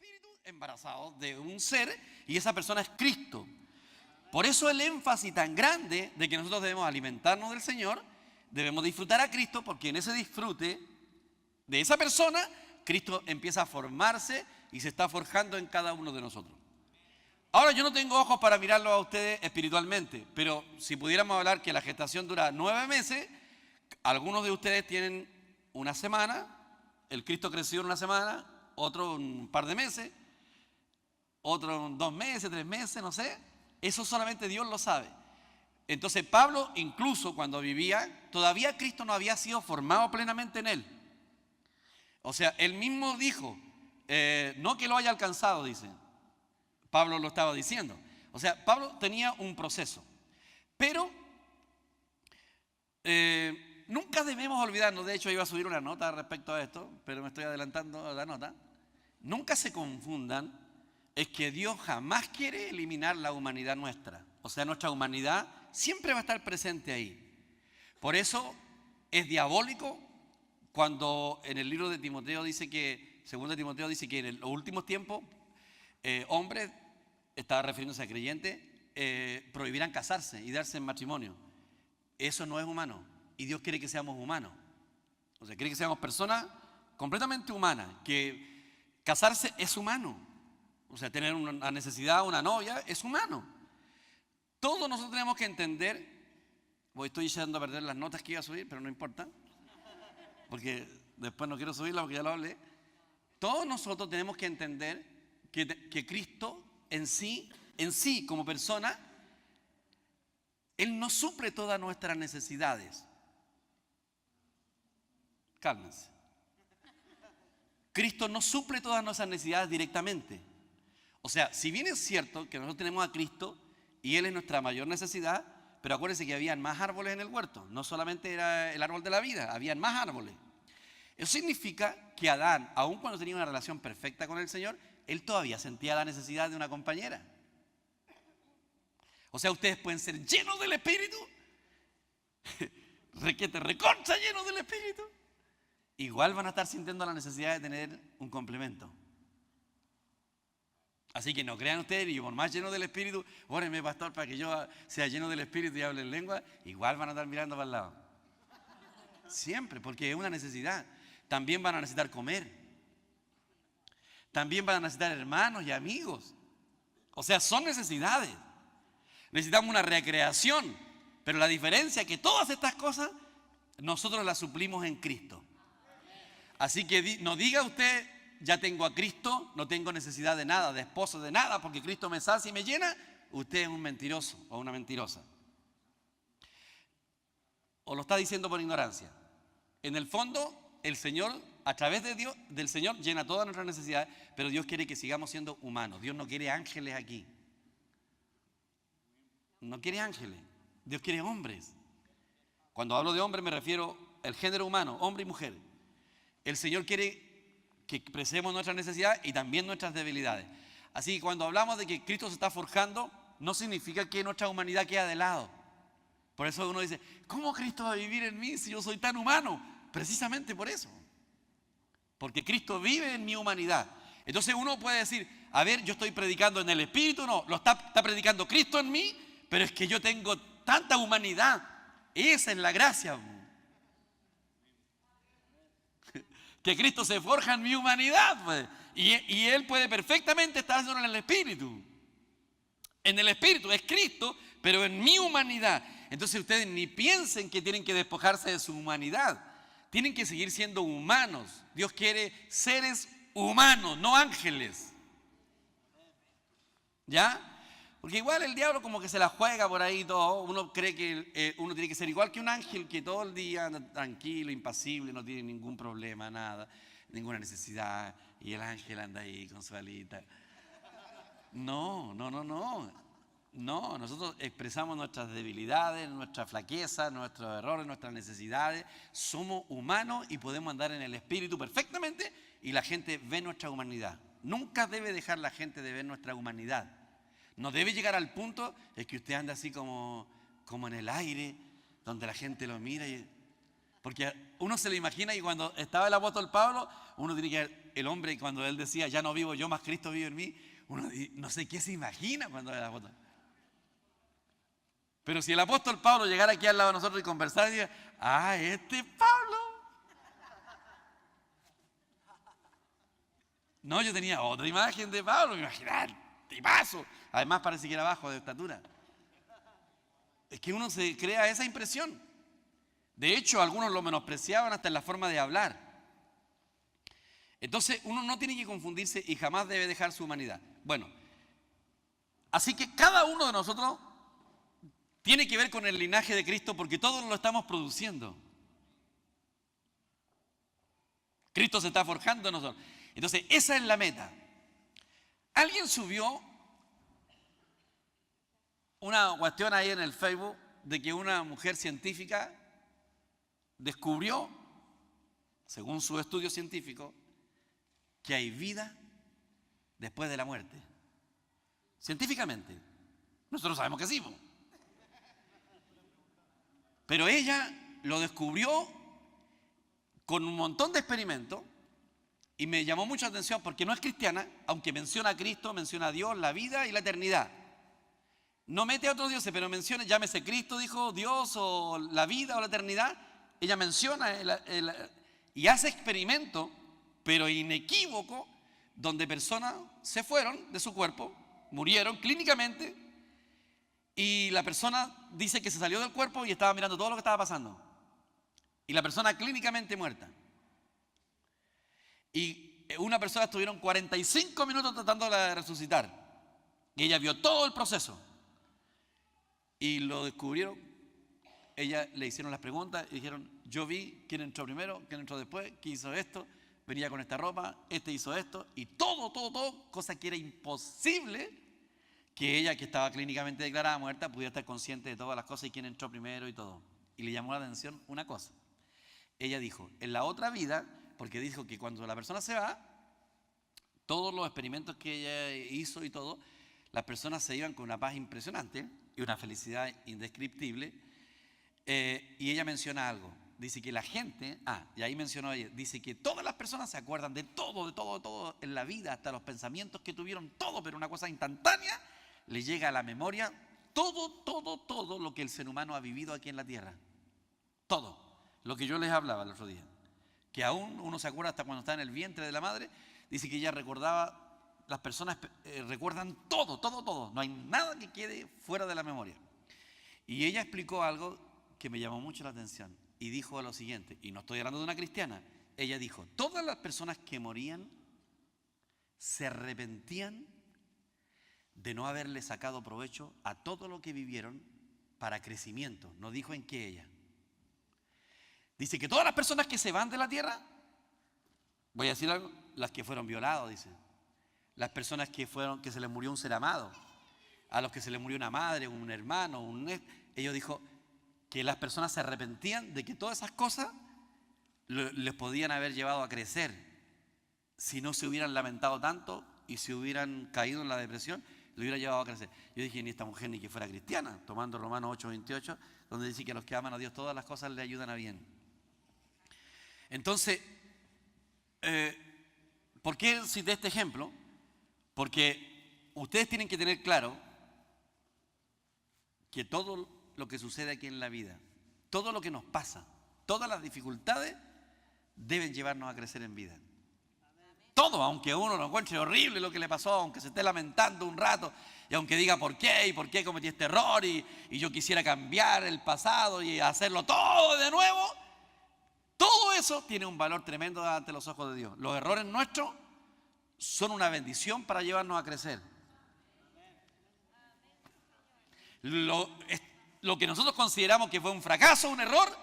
espíritu embarazado de un ser y esa persona es Cristo. Por eso el énfasis tan grande de que nosotros debemos alimentarnos del Señor, debemos disfrutar a Cristo, porque en ese disfrute de esa persona, Cristo empieza a formarse y se está forjando en cada uno de nosotros. Ahora, yo no tengo ojos para mirarlo a ustedes espiritualmente, pero si pudiéramos hablar que la gestación dura 9 meses, algunos de ustedes tienen una semana, el Cristo creció en una semana, otro un par de meses, otro 2 meses, 3 meses, no sé. Eso solamente Dios lo sabe. Entonces Pablo, incluso cuando vivía, todavía Cristo no había sido formado plenamente en él. O sea, él mismo dijo, no que lo haya alcanzado, dice. Pablo lo estaba diciendo. O sea, Pablo tenía un proceso. Pero nunca debemos olvidarnos, de hecho iba a subir una nota respecto a esto, pero me estoy adelantando a la nota. Nunca se confundan, es que Dios jamás quiere eliminar la humanidad nuestra. O sea, nuestra humanidad siempre va a estar presente ahí. Por eso es diabólico cuando en el libro de Timoteo dice que, segundo de Timoteo dice que en los últimos tiempos, hombres, estaba refiriéndose a creyentes, prohibirán casarse y darse en matrimonio. Eso no es humano. Y Dios quiere que seamos humanos. O sea, quiere que seamos personas completamente humanas. Que casarse es humano. O sea, tener una necesidad, una novia, es humano. Todos nosotros tenemos que entender, estoy echando a perder las notas que iba a subir, pero no importa, porque después no quiero subirlas porque ya lo hablé. Todos nosotros tenemos que entender que Cristo en sí, como persona, Él no suple todas nuestras necesidades. Cálmense. Cristo no suple todas nuestras necesidades directamente. O sea, si bien es cierto que nosotros tenemos a Cristo y Él es nuestra mayor necesidad, pero acuérdense que habían más árboles en el huerto. No solamente era el árbol de la vida, habían más árboles. Eso significa que Adán, aun cuando tenía una relación perfecta con el Señor, él todavía sentía la necesidad de una compañera. O sea, ustedes pueden ser llenos del Espíritu, recontra llenos del Espíritu, igual van a estar sintiendo la necesidad de tener un complemento. Así que no crean ustedes, y por más lleno del Espíritu, órenme, pastor, para que yo sea lleno del Espíritu y hable en lengua, igual van a estar mirando para el lado. Siempre, porque es una necesidad. También van a necesitar comer. También van a necesitar hermanos y amigos. O sea, son necesidades. Necesitamos una recreación. Pero la diferencia es que todas estas cosas nosotros las suplimos en Cristo. Así que no diga usted, ya tengo a Cristo, no tengo necesidad de nada, de esposo, de nada, porque Cristo me sacia y me llena. Usted es un mentiroso o una mentirosa. O lo está diciendo por ignorancia. En el fondo, el Señor, a través de Dios, del Señor, llena todas nuestras necesidades, pero Dios quiere que sigamos siendo humanos. Dios no quiere ángeles aquí. No quiere ángeles. Dios quiere hombres. Cuando hablo de hombres me refiero al género humano, hombre y mujer. El Señor quiere que expresemos nuestras necesidades y también nuestras debilidades. Así que cuando hablamos de que Cristo se está forjando, no significa que nuestra humanidad queda de lado. Por eso uno dice, ¿cómo Cristo va a vivir en mí si yo soy tan humano? Precisamente por eso. Porque Cristo vive en mi humanidad. Entonces uno puede decir, a ver, yo estoy predicando en el Espíritu, no, lo está predicando Cristo en mí, pero es que yo tengo tanta humanidad. Esa es la gracia. Que Cristo se forja en mi humanidad, pues. Y Él puede perfectamente estar solo en el Espíritu. En el Espíritu es Cristo, pero en mi humanidad. Entonces ustedes ni piensen que tienen que despojarse de su humanidad. Tienen que seguir siendo humanos. Dios quiere seres humanos, no ángeles. ¿Ya? Porque igual el diablo como que se la juega por ahí todo. Uno cree que uno tiene que ser igual que un ángel que todo el día anda tranquilo, impasible, no tiene ningún problema, nada, ninguna necesidad. Y el ángel anda ahí con su alita. No. No, nosotros expresamos nuestras debilidades, nuestras flaquezas, nuestros errores, nuestras necesidades. Somos humanos y podemos andar en el Espíritu perfectamente y la gente ve nuestra humanidad. Nunca debe dejar la gente de ver nuestra humanidad. No debe llegar al punto en que usted anda así como en el aire, donde la gente lo mira y Porque uno se lo imagina y cuando estaba el apóstol Pablo, uno tiene que ver el hombre cuando él decía, ya no vivo yo, más Cristo vive en mí. Uno no sé qué se imagina cuando era el apóstol. Pero si el apóstol Pablo llegara aquí al lado de nosotros y conversara y diría, este es Pablo. No, yo tenía otra imagen de Pablo, me imaginaba, tipazo. Además parece que era bajo de estatura. Es que uno se crea esa impresión. De hecho, algunos lo menospreciaban hasta en la forma de hablar. Entonces, uno no tiene que confundirse y jamás debe dejar su humanidad. Bueno, así que cada uno de nosotros tiene que ver con el linaje de Cristo porque todos lo estamos produciendo. Cristo se está forjando en nosotros. Entonces, esa es la meta. Alguien subió una cuestión ahí en el Facebook de que una mujer científica descubrió, según su estudio científico, que hay vida después de la muerte. Científicamente. Nosotros sabemos que sí. Pero ella lo descubrió con un montón de experimentos y me llamó mucha atención porque no es cristiana, aunque menciona a Cristo, menciona a Dios, la vida y la eternidad. No mete a otros dioses, pero menciona, llámese Cristo, dijo Dios, o la vida o la eternidad. Ella menciona y hace experimentos, pero inequívoco, donde personas se fueron de su cuerpo, murieron clínicamente, y la persona dice que se salió del cuerpo y estaba mirando todo lo que estaba pasando. Y la persona clínicamente muerta. Y una persona estuvieron 45 minutos tratándola de resucitar. Y ella vio todo el proceso. Y lo descubrieron. Ella le hicieron las preguntas y dijeron, yo vi quién entró primero, quién entró después, quién hizo esto, venía con esta ropa, este hizo esto, y todo, cosa que era imposible que ella, que estaba clínicamente declarada muerta, pudiera estar consciente de todas las cosas y quién entró primero y todo. Y le llamó la atención una cosa. Ella dijo, en la otra vida, porque dijo que cuando la persona se va, todos los experimentos que ella hizo y todo, las personas se iban con una paz impresionante y una felicidad indescriptible. Y ella menciona algo. Dice que la gente, y ahí mencionó ella, dice que todas las personas se acuerdan de todo en la vida, hasta los pensamientos que tuvieron, todo, pero una cosa instantánea, le llega a la memoria todo lo que el ser humano ha vivido aquí en la tierra. Todo. Lo que yo les hablaba el otro día. Que aún uno se acuerda hasta cuando está en el vientre de la madre, dice que ella recordaba, las personas recuerdan todo. No hay nada que quede fuera de la memoria. Y ella explicó algo que me llamó mucho la atención. Y dijo lo siguiente, y no estoy hablando de una cristiana, ella dijo, todas las personas que morían se arrepentían de no haberle sacado provecho a todo lo que vivieron para crecimiento. No dijo en qué ella. Dice que todas las personas que se van de la tierra, voy a decir algo, las que fueron violados, dice, las personas que se les murió un ser amado, a los que se les murió una madre, un hermano, ellos dijo que las personas se arrepentían de que todas esas cosas les podían haber llevado a crecer si no se hubieran lamentado tanto y si hubieran caído en la depresión, le hubiera llevado a crecer. Yo dije, ni esta mujer ni que fuera cristiana, tomando Romanos 8:28, donde dice que a los que aman a Dios todas las cosas le ayudan a bien. Entonces, ¿por qué cité este ejemplo? Porque ustedes tienen que tener claro que todo lo que sucede aquí en la vida, todo lo que nos pasa, todas las dificultades deben llevarnos a crecer en vida. Todo, aunque uno lo encuentre horrible lo que le pasó, aunque se esté lamentando un rato, y aunque diga por qué cometí este error, y yo quisiera cambiar el pasado y hacerlo todo de nuevo, todo eso tiene un valor tremendo ante los ojos de Dios. Los errores nuestros son una bendición para llevarnos a crecer. Lo que nosotros consideramos que fue un fracaso, un error,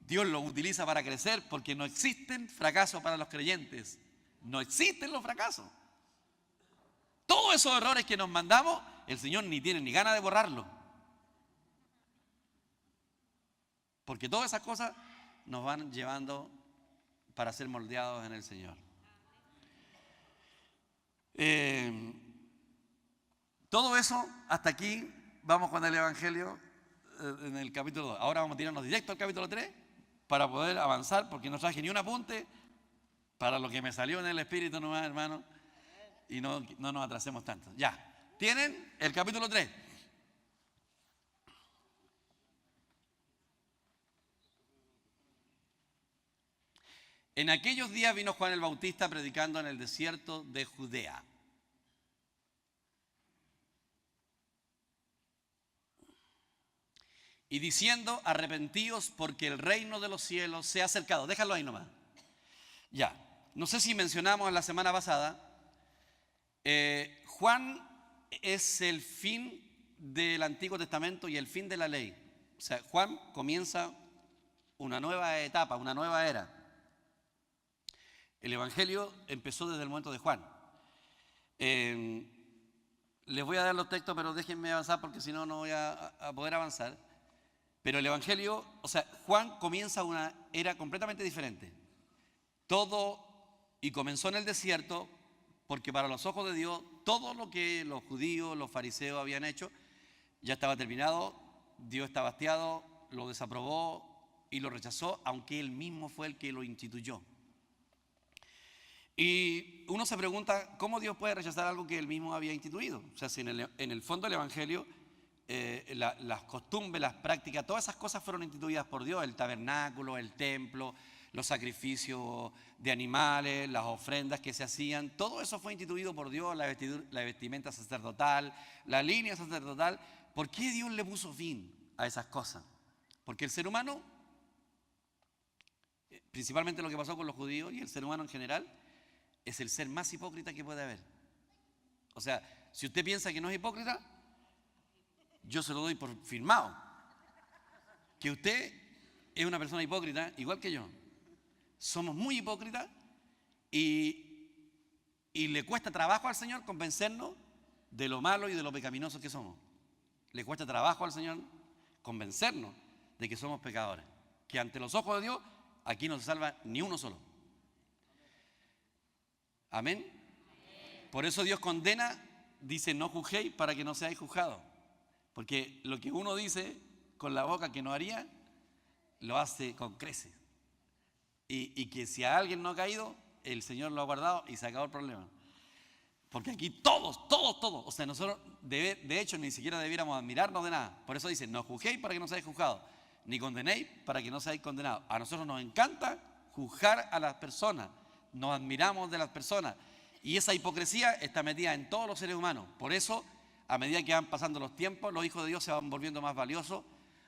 Dios lo utiliza para crecer, porque no existen fracasos para los creyentes. No existen los fracasos. Todos esos errores que nos mandamos, el Señor ni tiene ni ganas de borrarlos. Porque todas esas cosas nos van llevando para ser moldeados en el Señor. Todo eso, hasta aquí, vamos con el Evangelio en el capítulo 2. Ahora vamos a tirarnos directo al capítulo 3 para poder avanzar, porque no traje ni un apunte para lo que me salió en el espíritu nomás, hermano, y no nos atrasemos tanto. Ya, tienen el capítulo 3. En aquellos días vino Juan el Bautista predicando en el desierto de Judea. Y diciendo, arrepentíos porque el reino de los cielos se ha acercado. Déjalo ahí nomás. Ya, no sé si mencionamos la semana pasada, Juan es el fin del Antiguo Testamento y el fin de la ley. O sea, Juan comienza una nueva etapa, una nueva era. El Evangelio empezó desde el momento de Juan. Les voy a dar los textos, pero déjenme avanzar porque si no, no voy a poder avanzar. Pero el Evangelio, o sea, Juan comienza una era completamente diferente. Todo, y comenzó en el desierto, porque para los ojos de Dios, todo lo que los judíos, los fariseos habían hecho, ya estaba terminado. Dios estaba hastiado, lo desaprobó y lo rechazó, aunque Él mismo fue el que lo instituyó. Y uno se pregunta, ¿cómo Dios puede rechazar algo que Él mismo había instituido? O sea, si en el fondo del Evangelio, las costumbres, las prácticas, todas esas cosas fueron instituidas por Dios, el tabernáculo, el templo, los sacrificios de animales, las ofrendas que se hacían, todo eso fue instituido por Dios, la vestimenta sacerdotal, la línea sacerdotal. ¿Por qué Dios le puso fin a esas cosas? Porque el ser humano, principalmente lo que pasó con los judíos y el ser humano en general, es el ser más hipócrita que puede haber. O sea, si usted piensa que no es hipócrita, yo se lo doy por firmado. Que usted es una persona hipócrita, igual que yo. Somos muy hipócritas y le cuesta trabajo al Señor convencernos de lo malo y de lo pecaminoso que somos. Le cuesta trabajo al Señor convencernos de que somos pecadores. Que ante los ojos de Dios, aquí no se salva ni uno solo. Amén. Por eso Dios condena, dice, no juzguéis para que no seáis juzgados. Porque lo que uno dice con la boca que no haría, lo hace con creces. Y que si a alguien no ha caído, el Señor lo ha guardado y se acabó el problema. Porque aquí todos, o sea, nosotros de hecho ni siquiera debiéramos admirarnos de nada. Por eso dice, no juzguéis para que no seáis juzgados, ni condenéis para que no seáis condenados. A nosotros nos encanta juzgar a las personas, nos admiramos de las personas. Y esa hipocresía está metida en todos los seres humanos. Por eso, a medida que van pasando los tiempos, los hijos de Dios se van volviendo más valiosos,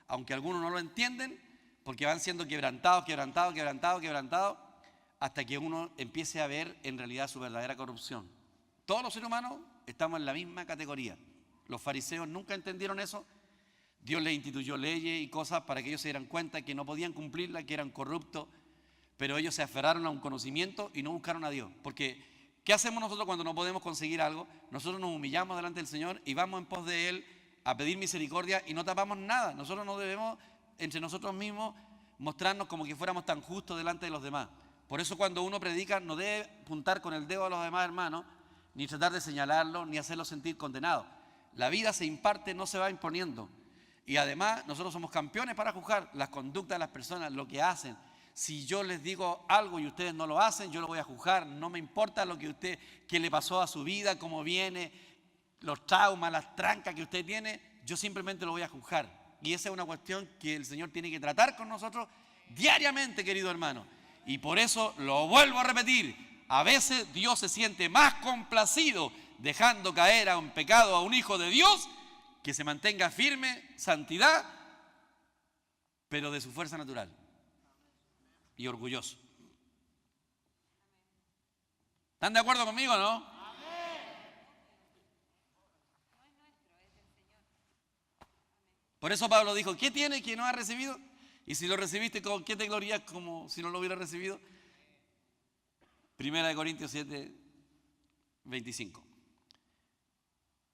aunque algunos no lo entienden, porque van siendo quebrantados, hasta que uno empiece a ver en realidad su verdadera corrupción. Todos los seres humanos estamos en la misma categoría. Los fariseos nunca entendieron eso. Dios les instituyó leyes y cosas para que ellos se dieran cuenta que no podían cumplirlas, que eran corruptos, pero ellos se aferraron a un conocimiento y no buscaron a Dios. Porque, ¿qué hacemos nosotros cuando no podemos conseguir algo? Nosotros nos humillamos delante del Señor y vamos en pos de Él a pedir misericordia y no tapamos nada. Nosotros no debemos, entre nosotros mismos, mostrarnos como que fuéramos tan justos delante de los demás. Por eso cuando uno predica no debe apuntar con el dedo a los demás hermanos, ni tratar de señalarlos, ni hacerlos sentir condenados. La vida se imparte, no se va imponiendo. Y además nosotros somos campeones para juzgar las conductas de las personas, lo que hacen. Si yo les digo algo y ustedes no lo hacen, yo lo voy a juzgar. No me importa lo que qué le pasó a su vida, cómo viene, los traumas, las trancas que usted tiene, yo simplemente lo voy a juzgar. Y esa es una cuestión que el Señor tiene que tratar con nosotros diariamente, querido hermano. Y por eso lo vuelvo a repetir. A veces Dios se siente más complacido dejando caer a un pecado a un hijo de Dios que se mantenga firme, santidad, pero de su fuerza natural y orgulloso. ¿Están de acuerdo conmigo, no? Por eso Pablo dijo, ¿qué tiene que no ha recibido? Y si lo recibiste, ¿con qué te glorías como si no lo hubiera recibido? Primera de Corintios 7, 25.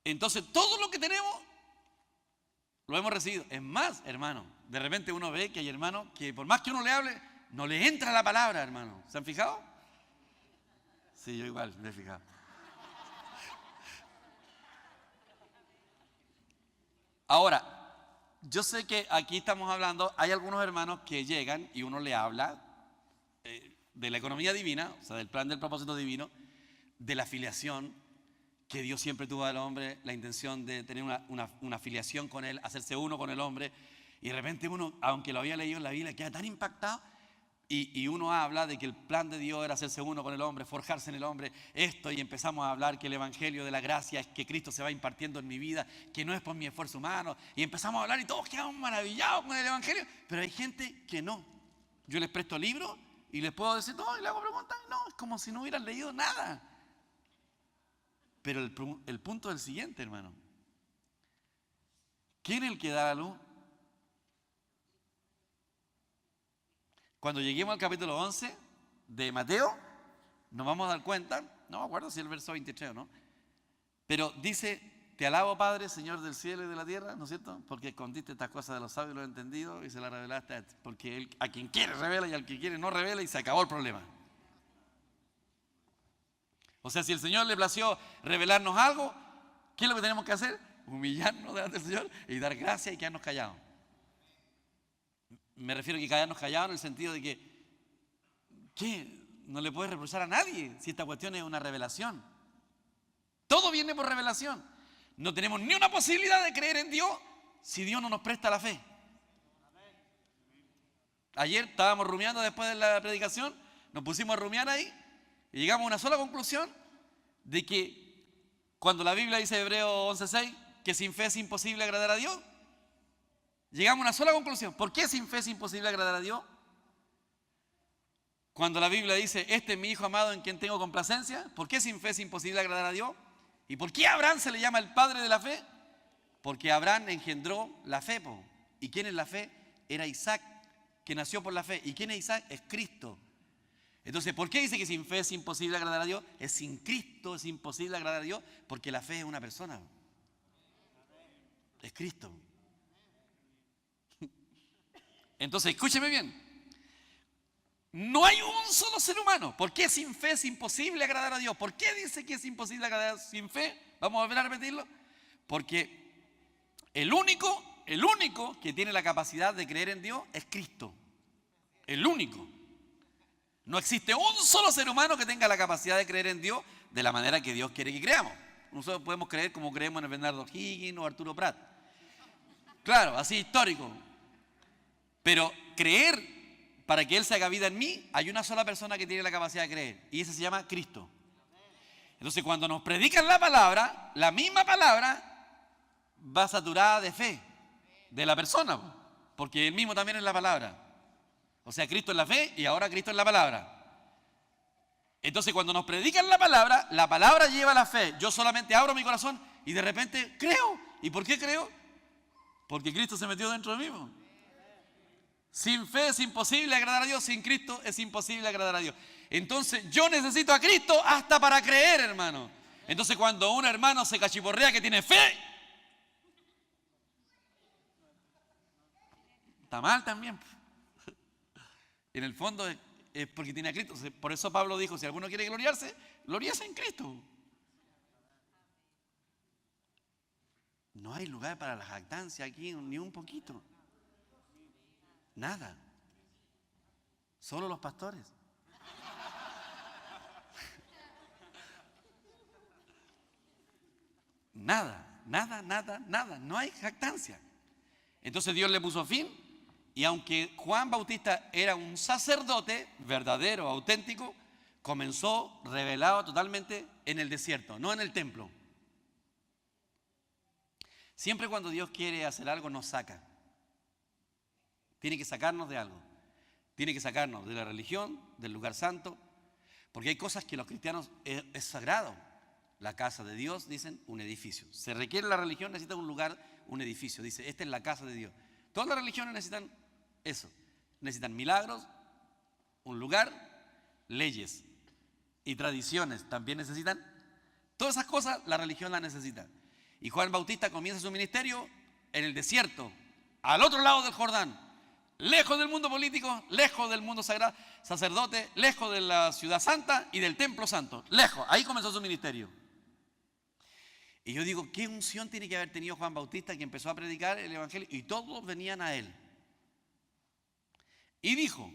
Entonces, todo lo que tenemos, lo hemos recibido. Es más, hermano, de repente uno ve que hay hermanos que por más que uno le hable, no le entra la palabra, hermano. ¿Se han fijado? Sí, yo igual me he fijado. Ahora, yo sé que aquí estamos hablando, hay algunos hermanos que llegan y uno le habla de la economía divina, o sea, del plan del propósito divino, de la filiación, que Dios siempre tuvo al hombre, la intención de tener una filiación con Él, hacerse uno con el hombre, y de repente uno, aunque lo había leído en la Biblia, queda tan impactado, y uno habla de que el plan de Dios era hacerse uno con el hombre, forjarse en el hombre, esto, y empezamos a hablar que el evangelio de la gracia es que Cristo se va impartiendo en mi vida, que no es por mi esfuerzo humano, y empezamos a hablar y todos quedamos maravillados con el evangelio, pero hay gente que no. Yo les presto libros y les puedo decir, no, y le hago preguntas, no, es como si no hubieran leído nada. Pero el punto es el siguiente, hermano. ¿Quién es el que da la luz? Cuando lleguemos al capítulo 11 de Mateo, nos vamos a dar cuenta, no me acuerdo si el verso 23 o no, pero dice, te alabo Padre, Señor del cielo y de la tierra, ¿no es cierto? Porque escondiste estas cosas de los sabios y los entendidos y se las revelaste a ti. Porque Él, a quien quiere revela y al que quiere no revela, y se acabó el problema. O sea, si el Señor le plació revelarnos algo, ¿qué es lo que tenemos que hacer? Humillarnos delante del Señor y dar gracias y quedarnos callados. Me refiero a que quedarnos callados en el sentido de que, ¿qué? No le puedes reprochar a nadie si esta cuestión es una revelación. Todo viene por revelación. No tenemos ni una posibilidad de creer en Dios si Dios no nos presta la fe. Ayer estábamos rumiando después de la predicación, nos pusimos a rumiar ahí y llegamos a una sola conclusión de que cuando la Biblia dice Hebreos 11:6 que sin fe es imposible agradar a Dios, llegamos a una sola conclusión. ¿Por qué sin fe es imposible agradar a Dios? Cuando la Biblia dice, este es mi Hijo amado en quien tengo complacencia, ¿por qué sin fe es imposible agradar a Dios? ¿Y por qué a Abraham se le llama el padre de la fe? Porque Abraham engendró la fe. ¿Y quién es la fe? Era Isaac, que nació por la fe. ¿Y quién es Isaac? Es Cristo. Entonces, ¿por qué dice que sin fe es imposible agradar a Dios? Es sin Cristo es imposible agradar a Dios, porque la fe es una persona. Es Cristo. Entonces, escúcheme bien. No hay un solo ser humano. ¿Por qué sin fe es imposible agradar a Dios? ¿Por qué dice que es imposible agradar sin fe? Vamos a volver a repetirlo. Porque el único que tiene la capacidad de creer en Dios es Cristo. El único. No existe un solo ser humano que tenga la capacidad de creer en Dios de la manera que Dios quiere que creamos. Nosotros podemos creer como creemos en el Bernardo Higgins o Arturo Prat. Claro, así histórico. Pero creer para que Él se haga vida en mí, hay una sola persona que tiene la capacidad de creer, y ese se llama Cristo. Entonces, cuando nos predican la palabra, la misma palabra va saturada de fe de la persona, porque Él mismo también es la palabra. O sea, Cristo es la fe y ahora Cristo es la palabra. Entonces, cuando nos predican la palabra lleva la fe. Yo solamente abro mi corazón y de repente creo. ¿Y por qué creo? Porque Cristo se metió dentro de mí. Sin fe es imposible agradar a Dios, sin Cristo es imposible agradar a Dios. Entonces yo necesito a Cristo hasta para creer, hermano. Entonces cuando un hermano se cachiporrea que tiene fe, está mal también. En el fondo es porque tiene a Cristo. Por eso Pablo dijo, si alguno quiere gloriarse, gloriarse en Cristo. No hay lugar para la jactancia aquí, ni un poquito. Nada. Solo los pastores. Nada. No hay jactancia. Entonces Dios le puso fin. Y aunque Juan Bautista era un sacerdote verdadero, auténtico, comenzó revelado totalmente en el desierto, no en el templo. Siempre cuando Dios quiere hacer algo, nos saca. Tiene que sacarnos de algo. Tiene que sacarnos de la religión, del lugar santo. Porque hay cosas que los cristianos es sagrado. La casa de Dios, dicen, un edificio. Se requiere la religión, necesita un lugar, un edificio. Dice, esta es la casa de Dios. Todas las religiones necesitan eso. Necesitan milagros, un lugar, leyes y tradiciones. También necesitan. Todas esas cosas la religión las necesita. Y Juan Bautista comienza su ministerio en el desierto, al otro lado del Jordán. Lejos del mundo político, lejos del mundo sagrado, sacerdote, lejos de la ciudad santa y del templo santo. Lejos, ahí comenzó su ministerio. Y yo digo, ¿qué unción tiene que haber tenido Juan Bautista, que empezó a predicar el evangelio y todos venían a él? Y dijo,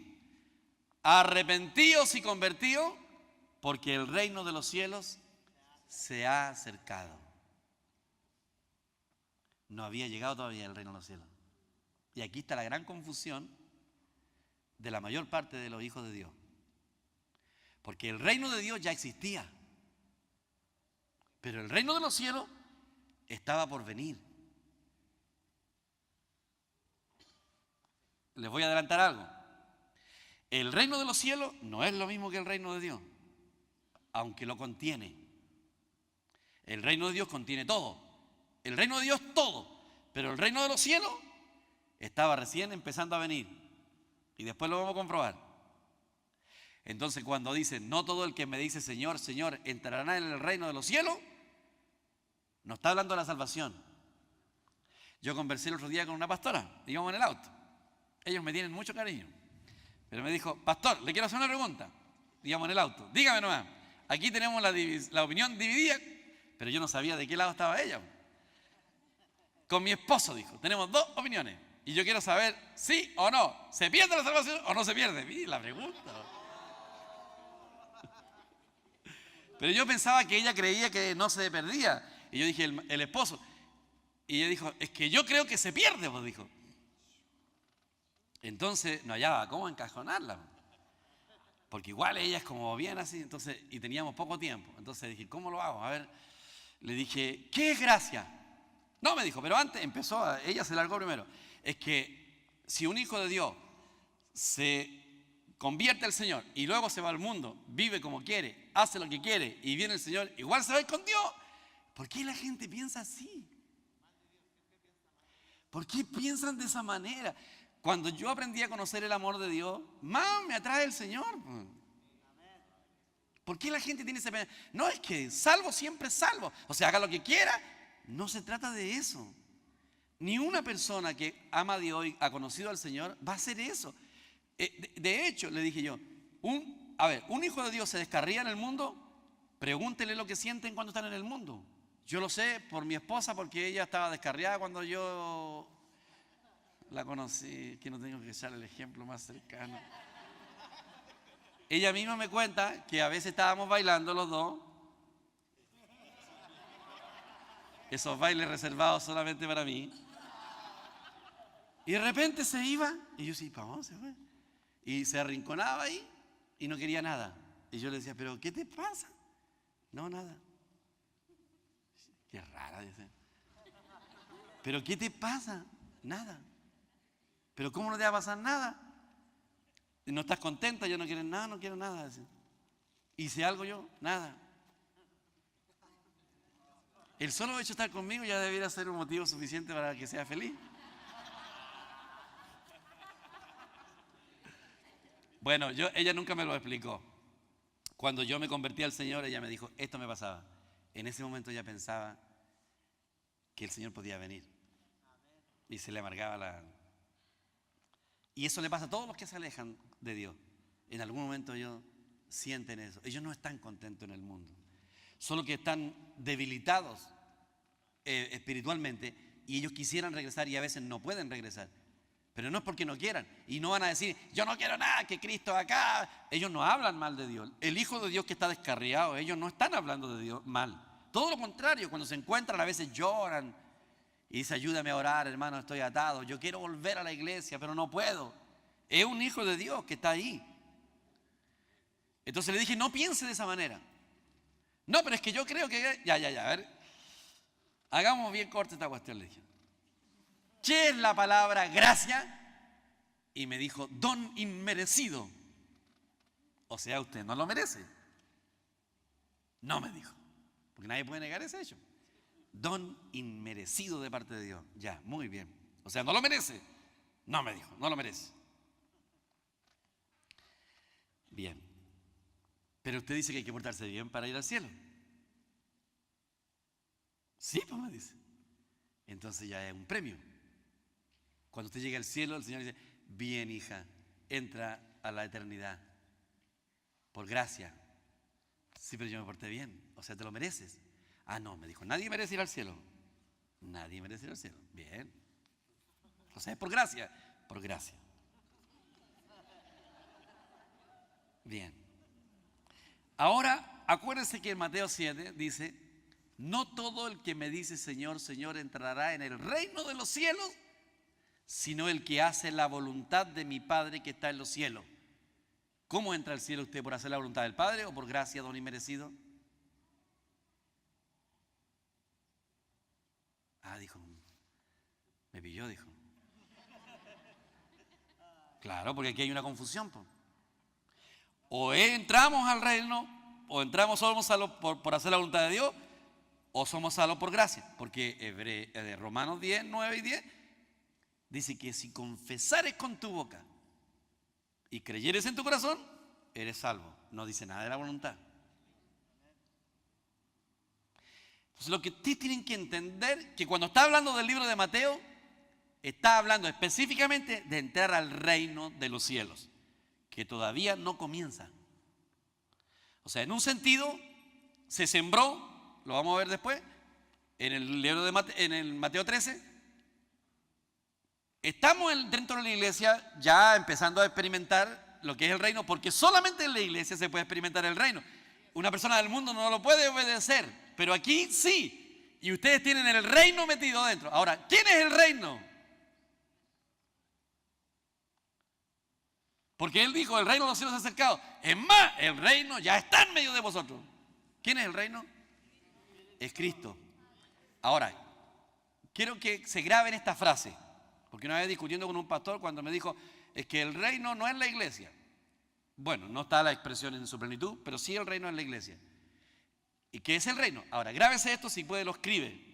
arrepentíos y convertíos, porque el reino de los cielos se ha acercado. No había llegado todavía el reino de los cielos. Y aquí está la gran confusión de la mayor parte de los hijos de Dios. Porque el reino de Dios ya existía. Pero el reino de los cielos estaba por venir. Les voy a adelantar algo. El reino de los cielos no es lo mismo que el reino de Dios, aunque lo contiene. El reino de Dios contiene todo. El reino de Dios todo. Pero el reino de los cielos estaba recién empezando a venir. Y después lo vamos a comprobar. Entonces cuando dice, no todo el que me dice Señor, Señor, entrará en el reino de los cielos, no está hablando de la salvación. Yo conversé el otro día con una pastora, íbamos en el auto. Ellos me tienen mucho cariño. Pero me dijo, pastor, le quiero hacer una pregunta. Íbamos en el auto, dígame nomás. Aquí tenemos la opinión dividida, pero yo no sabía de qué lado estaba ella. Con mi esposo, dijo, tenemos dos opiniones. Y yo quiero saber sí o no. ¿Se pierde la salvación o no se pierde? Mire la pregunta. Pero yo pensaba que ella creía que no se perdía. Y yo dije, el esposo. Y ella dijo, es que yo creo que se pierde, pues dijo. Entonces no hallaba cómo encajonarla. Porque igual ella es como bien así, entonces, y teníamos poco tiempo. Entonces dije, ¿cómo lo hago? A ver, le dije, ¿qué es gracia? No, me dijo, pero antes ella se largó primero. Es que si un hijo de Dios se convierte al Señor y luego se va al mundo, vive como quiere, hace lo que quiere y viene el Señor, igual se va a ir con Dios. ¿Por qué la gente piensa así? ¿Por qué piensan de esa manera? Cuando yo aprendí a conocer el amor de Dios, más me atrae el Señor. ¿Por qué la gente tiene ese pensamiento? No, es que salvo siempre es salvo. O sea, haga lo que quiera. No se trata de eso. Ni una persona que ama a Dios y ha conocido al Señor va a hacer eso. De hecho, le dije yo, un hijo de Dios se descarría en el mundo, pregúntele lo que sienten cuando están en el mundo. Yo lo sé por mi esposa, porque ella estaba descarriada cuando yo la conocí, que no tengo que echar el ejemplo más cercano. Ella misma me cuenta que a veces estábamos bailando los dos, esos bailes reservados solamente para mí, y de repente se iba, y yo decía, ¿para dónde se fue? Y se arrinconaba ahí y no quería nada. Y yo le decía, ¿pero qué te pasa? No, nada. Qué rara, dice. ¿Pero qué te pasa? Nada. ¿Pero cómo no te va a pasar nada? ¿No estás contenta? Yo no quiero nada, no quiero nada. Dice. ¿Hice algo yo? Nada. El solo hecho de estar conmigo ya debería ser un motivo suficiente para que sea feliz. Bueno, ella nunca me lo explicó. Cuando yo me convertí al Señor, ella me dijo, esto me pasaba. En ese momento ella pensaba que el Señor podía venir. Y se le amargaba la... Y eso le pasa a todos los que se alejan de Dios. En algún momento ellos sienten eso. Ellos no están contentos en el mundo. Solo que están debilitados espiritualmente y ellos quisieran regresar y a veces no pueden regresar. Pero no es porque no quieran. Y no van a decir, yo no quiero nada, que Cristo acá. Ellos no hablan mal de Dios. El Hijo de Dios que está descarriado, ellos no están hablando de Dios mal. Todo lo contrario, cuando se encuentran a veces lloran y dicen, ayúdame a orar, hermano, estoy atado. Yo quiero volver a la iglesia, pero no puedo. Es un hijo de Dios que está ahí. Entonces le dije, no piense de esa manera. No, pero es que yo creo que... Ya, a ver. Hagamos bien corta esta cuestión, le dije. ¿Qué es la palabra gracia? Y me dijo, don inmerecido. O sea, usted no lo merece. No, me dijo. Porque nadie puede negar ese hecho. Don inmerecido de parte de Dios. Ya, muy bien. O sea, no lo merece. No, me dijo, no lo merece. Bien. Pero usted dice que hay que portarse bien para ir al cielo. Sí, pues me dice. Entonces ya es un premio. Cuando usted llegue al cielo, el Señor dice, bien, hija, entra a la eternidad. Por gracia. Sí, pero yo me porté bien. O sea, te lo mereces. Ah, no, me dijo, nadie merece ir al cielo. Nadie merece ir al cielo. Bien. O sea, es por gracia. Por gracia. Bien. Ahora, acuérdense que en Mateo 7 dice, no todo el que me dice Señor, Señor entrará en el reino de los cielos, sino el que hace la voluntad de mi Padre que está en los cielos. ¿Cómo entra al cielo usted? ¿Por hacer la voluntad del Padre o por gracia, don inmerecido? Ah, dijo, me pilló, dijo. Claro, porque aquí hay una confusión. O entramos al reino, o entramos solo por hacer la voluntad de Dios, o somos salvos por gracia. Porque Romanos 10, 9 y 10 dice que si confesares con tu boca y creyeres en tu corazón, eres salvo. No dice nada de la voluntad. Entonces lo que ustedes tienen que entender, que cuando está hablando del libro de Mateo, está hablando específicamente de entrar al reino de los cielos, que todavía no comienza. O sea, en un sentido, se sembró, lo vamos a ver después, en el libro de en el Mateo 13. Estamos dentro de la iglesia ya empezando a experimentar lo que es el reino, porque solamente en la iglesia se puede experimentar el reino. Una persona del mundo no lo puede obedecer, pero aquí sí. Y ustedes tienen el reino metido dentro. Ahora, ¿quién es el reino? Porque él dijo, el reino de los cielos se ha acercado. Es más, el reino ya está en medio de vosotros. ¿Quién es el reino? Es Cristo. Ahora, quiero que se graben esta frase. Porque una vez discutiendo con un pastor cuando me dijo, es que el reino no es la iglesia. Bueno, no está la expresión en su plenitud, pero sí el reino es la iglesia. ¿Y qué es el reino? Ahora, grábese esto, si puede lo escribe.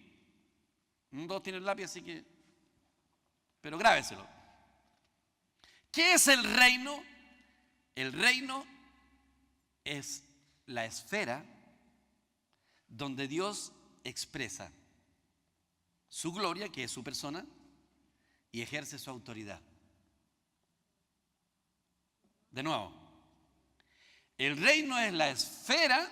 Todos tienen lápiz, así que... Pero grábeselo. ¿Qué es el reino? El reino es la esfera donde Dios expresa su gloria, que es su persona, y ejerce su autoridad. De nuevo, el reino es la esfera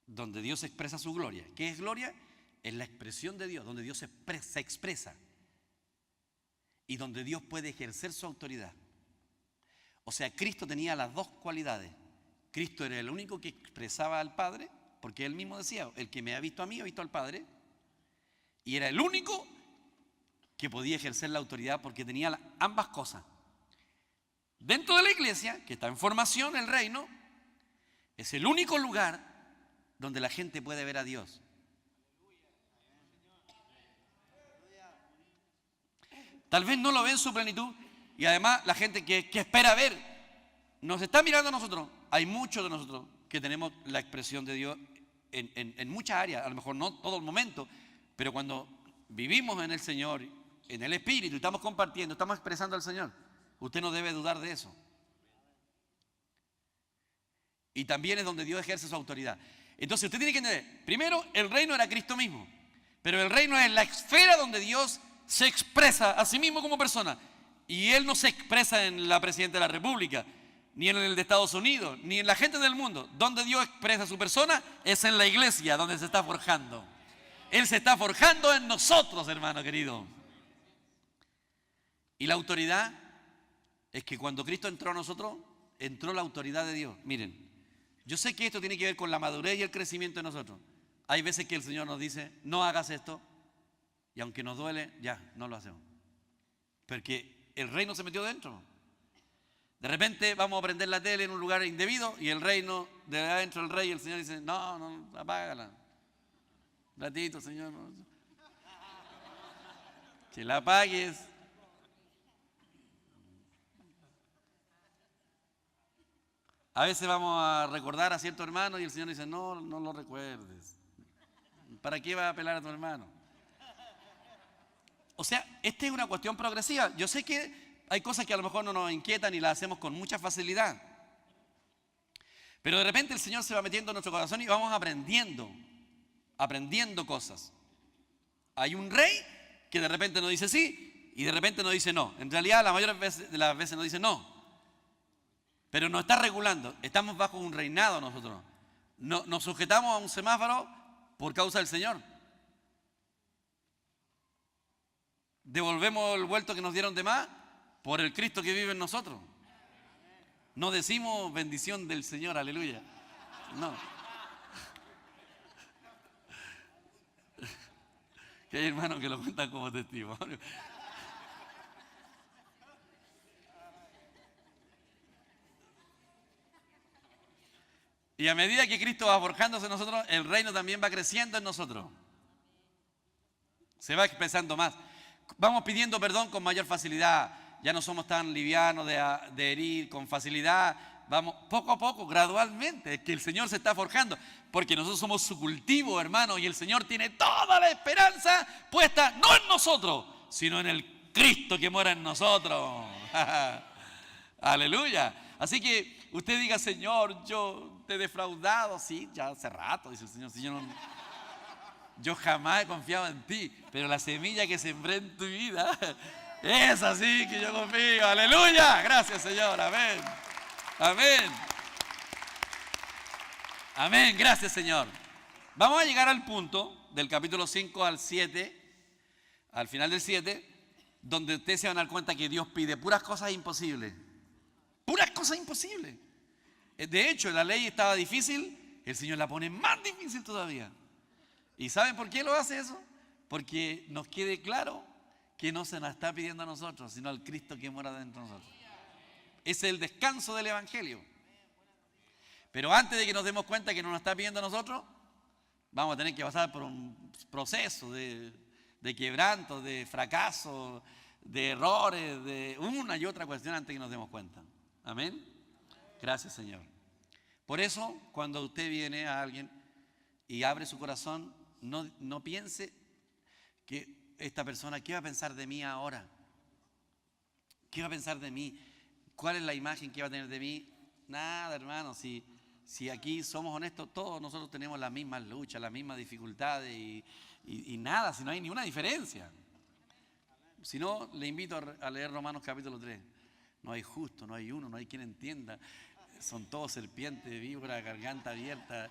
donde Dios expresa su gloria. ¿Qué es gloria? Es la expresión de Dios, donde Dios se expresa y donde Dios puede ejercer su autoridad. O sea, Cristo tenía las dos cualidades. Cristo era el único que expresaba al Padre, porque él mismo decía, el que me ha visto a mí ha visto al Padre. Y era el único que podía ejercer la autoridad porque tenía ambas cosas. Dentro de la iglesia, que está en formación, el reino, es el único lugar donde la gente puede ver a Dios. Tal vez no lo ve en su plenitud y además la gente que espera ver, nos está mirando a nosotros. Hay muchos de nosotros que tenemos la expresión de Dios en muchas áreas, a lo mejor no todo el momento, pero cuando vivimos en el Señor, en el Espíritu, estamos compartiendo, estamos expresando al Señor, usted no debe dudar de eso. Y también es donde Dios ejerce su autoridad. Entonces usted tiene que entender, primero el reino era Cristo mismo, pero el reino es la esfera donde Dios se expresa a sí mismo como persona. Y Él no se expresa en la Presidenta de la República, ni en el de Estados Unidos, ni en la gente del mundo. Donde Dios expresa su persona es en la iglesia, donde se está forjando. Él se está forjando en nosotros, hermano querido. Y la autoridad es que cuando Cristo entró a nosotros, entró la autoridad de Dios. Miren, yo sé que esto tiene que ver con la madurez y el crecimiento de nosotros. Hay veces que el Señor nos dice, no hagas esto, y aunque nos duele, ya, no lo hacemos. Porque el reino se metió dentro. De repente vamos a prender la tele en un lugar indebido y el reino, de adentro del rey, el Señor dice, no, apágala. Un ratito, Señor. No. Que la apagues. A veces vamos a recordar a cierto hermano y el Señor dice, no lo recuerdes. ¿Para qué vas a apelar a tu hermano? O sea, esta es una cuestión progresiva. Yo sé que hay cosas que a lo mejor no nos inquietan y las hacemos con mucha facilidad. Pero de repente el Señor se va metiendo en nuestro corazón y vamos aprendiendo cosas. Hay un rey que de repente nos dice sí y de repente nos dice no. En realidad la mayor de las veces nos dice no. Pero nos está regulando. Estamos bajo un reinado nosotros. No, nos sujetamos a un semáforo por causa del Señor. Devolvemos el vuelto que nos dieron de más por el Cristo que vive en nosotros. No decimos bendición del Señor, aleluya. No. Que hay hermanos que lo cuentan como testimonio. Y a medida que Cristo va forjándose en nosotros, el reino también va creciendo en nosotros. Se va expresando más. Vamos pidiendo perdón con mayor facilidad. Ya no somos tan livianos de herir con facilidad. Vamos poco a poco, gradualmente, es que el Señor se está forjando. Porque nosotros somos su cultivo, hermano, y el Señor tiene toda la esperanza puesta no en nosotros, sino en el Cristo que mora en nosotros. Aleluya. Así que usted diga, Señor, yo te he defraudado. Sí, ya hace rato, dice el Señor. Si yo jamás he confiado en ti, pero la semilla que sembré en tu vida es así que yo confío. Aleluya. Gracias, Señor. Amén. Amén. Amén. Gracias, Señor. Vamos a llegar al punto del capítulo 5 al 7, al final del 7, donde ustedes se van a dar cuenta que Dios pide puras cosas imposibles. Puras cosas imposibles. De hecho, la ley estaba difícil, el Señor la pone más difícil todavía. ¿Y saben por qué lo hace eso? Porque nos quede claro que no se nos está pidiendo a nosotros, sino al Cristo que mora dentro de nosotros. Ese es el descanso del Evangelio. Pero antes de que nos demos cuenta que no nos está pidiendo a nosotros, vamos a tener que pasar por un proceso de quebranto, de fracaso, de errores, de una y otra cuestión antes de que nos demos cuenta. Amén. Gracias, Señor. Por eso, cuando usted viene a alguien y abre su corazón, no piense que esta persona, ¿qué va a pensar de mí ahora? ¿Qué va a pensar de mí? ¿Cuál es la imagen que va a tener de mí? Nada, hermano, si aquí somos honestos, todos nosotros tenemos las mismas luchas, las mismas dificultades y nada, si no hay ninguna diferencia. Si no, le invito a leer Romanos capítulo 3. No hay justo, no hay uno, no hay quien entienda. Son todos serpientes, víboras, garganta abierta.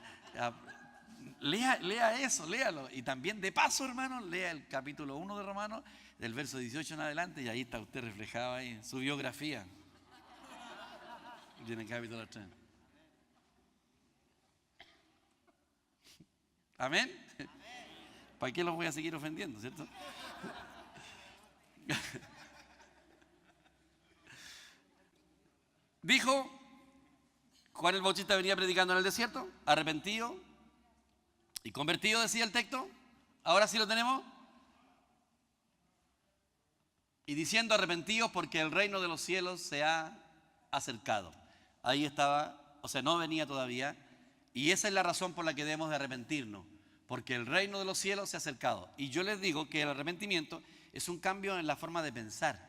Lea eso, léalo. Y también de paso, hermano, lea el capítulo 1 de Romanos, del verso 18 en adelante, y ahí está usted reflejado ahí en su biografía. Y en el capítulo 3. ¿Amén? ¿Para qué los voy a seguir ofendiendo, cierto? Dijo, Juan el Bautista venía predicando en el desierto, arrepentido y convertido, decía el texto. Ahora sí lo tenemos. Y diciendo arrepentidos porque el reino de los cielos se ha acercado. Ahí estaba, o sea, no venía todavía. Y esa es la razón por la que debemos de arrepentirnos. Porque el reino de los cielos se ha acercado. Y yo les digo que el arrepentimiento es un cambio en la forma de pensar.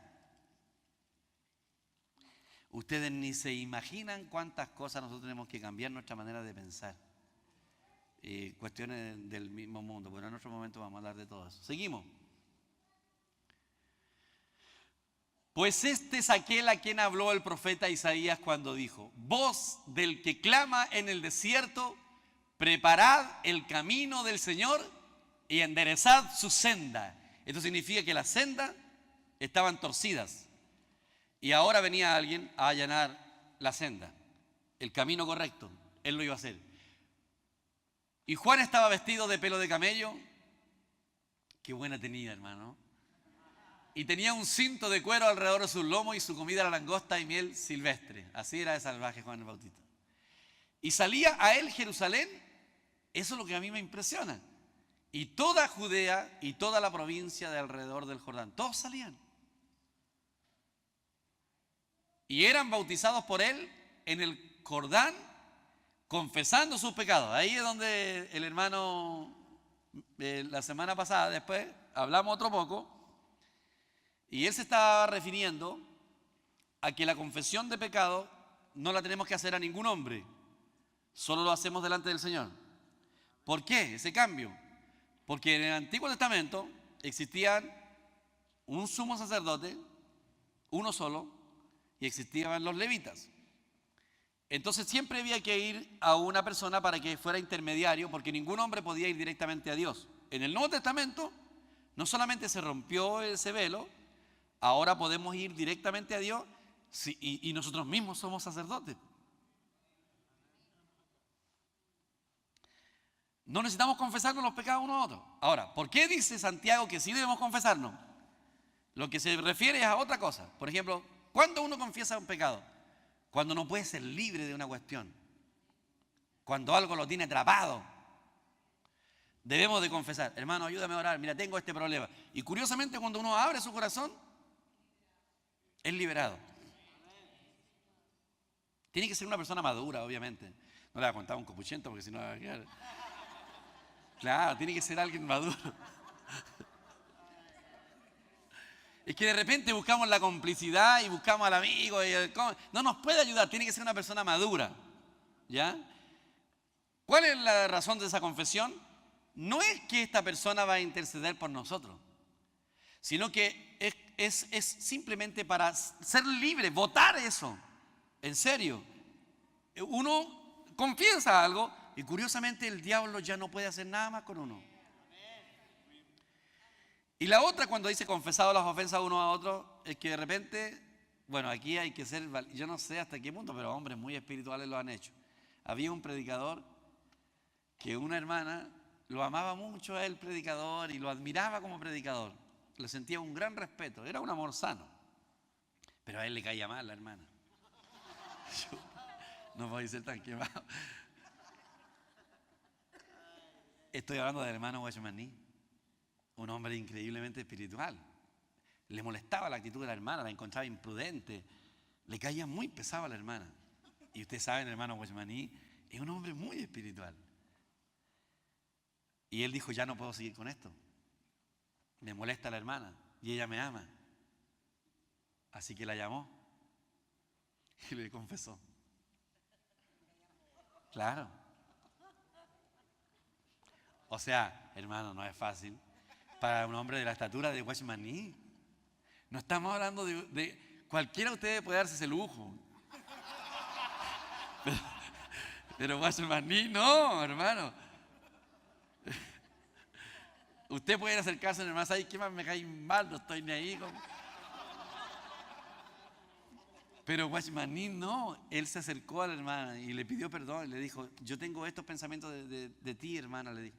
Ustedes ni se imaginan cuántas cosas nosotros tenemos que cambiar nuestra manera de pensar. Cuestiones del mismo mundo. Bueno, en otro momento vamos a hablar de todo eso. Seguimos. Pues este es aquel a quien habló el profeta Isaías cuando dijo: voz del que clama en el desierto, preparad el camino del Señor y enderezad su senda. Esto significa que las sendas estaban torcidas. Y ahora venía alguien a allanar la senda, el camino correcto. Él lo iba a hacer. Y Juan estaba vestido de pelo de camello. Qué buena tenía, hermano. Y tenía un cinto de cuero alrededor de sus lomos y su comida era langosta y miel silvestre. Así era de salvaje Juan el Bautista. Y salía a él Jerusalén. Eso es lo que a mí me impresiona. Y toda Judea y toda la provincia de alrededor del Jordán. Todos salían. Y eran bautizados por él en el Jordán, confesando sus pecados. Ahí es donde el hermano, la semana pasada, después, hablamos otro poco, y él se estaba refiriendo a que la confesión de pecado no la tenemos que hacer a ningún hombre, solo lo hacemos delante del Señor. ¿Por qué ese cambio? Porque en el Antiguo Testamento existían un sumo sacerdote, uno solo, y existían los levitas. Entonces siempre había que ir a una persona para que fuera intermediario, porque ningún hombre podía ir directamente a Dios. En el Nuevo Testamento no solamente se rompió ese velo, ahora podemos ir directamente a Dios y nosotros mismos somos sacerdotes. No necesitamos confesarnos los pecados unos a otros. Ahora, ¿por qué dice Santiago que sí debemos confesarnos? Lo que se refiere es a otra cosa. Por ejemplo, ¿cuándo uno confiesa un pecado? Cuando no puede ser libre de una cuestión. Cuando algo lo tiene atrapado. Debemos de confesar. Hermano, ayúdame a orar. Mira, tengo este problema. Y curiosamente, cuando uno abre su corazón, es liberado. Tiene que ser una persona madura, obviamente. No le voy a contar un copuchento porque si no va a quedar... Claro, tiene que ser alguien maduro. Es que de repente buscamos la complicidad y buscamos al amigo. No nos puede ayudar, tiene que ser una persona madura. ¿Ya? ¿Cuál es la razón de esa confesión? No es que esta persona va a interceder por nosotros, sino que es simplemente para ser libre, votar eso. En serio. Uno confiesa algo y curiosamente el diablo ya no puede hacer nada más con uno. Y la otra, cuando dice confesado las ofensas uno a otro, es que de repente, bueno, aquí hay que ser, yo no sé hasta qué punto, pero hombres muy espirituales lo han hecho. Había un predicador que una hermana lo amaba mucho a él, predicador, y lo admiraba como predicador. Le sentía un gran respeto, era un amor sano. Pero a él le caía mal la hermana. Yo no voy a ser tan quemado. Estoy hablando del hermano Guachamaní, un hombre increíblemente espiritual. Le molestaba la actitud de la hermana, la encontraba imprudente, le caía muy pesado a la hermana. Y ustedes saben, el hermano Guachamaní es un hombre muy espiritual. Y él dijo, ya no puedo seguir con esto. Me molesta la hermana y ella me ama. Así que la llamó y le confesó. Claro. O sea, hermano, no es fácil para un hombre de la estatura de Guachamaní. No estamos hablando de cualquiera de ustedes puede darse ese lujo. Pero Guachamaní no, hermano. Usted puede acercarse, hermano, ¿sabes qué más me cae mal? No estoy ni ahí. Pero Guachamaní no, él se acercó a la hermana y le pidió perdón y le dijo, yo tengo estos pensamientos de ti, hermana, le dijo.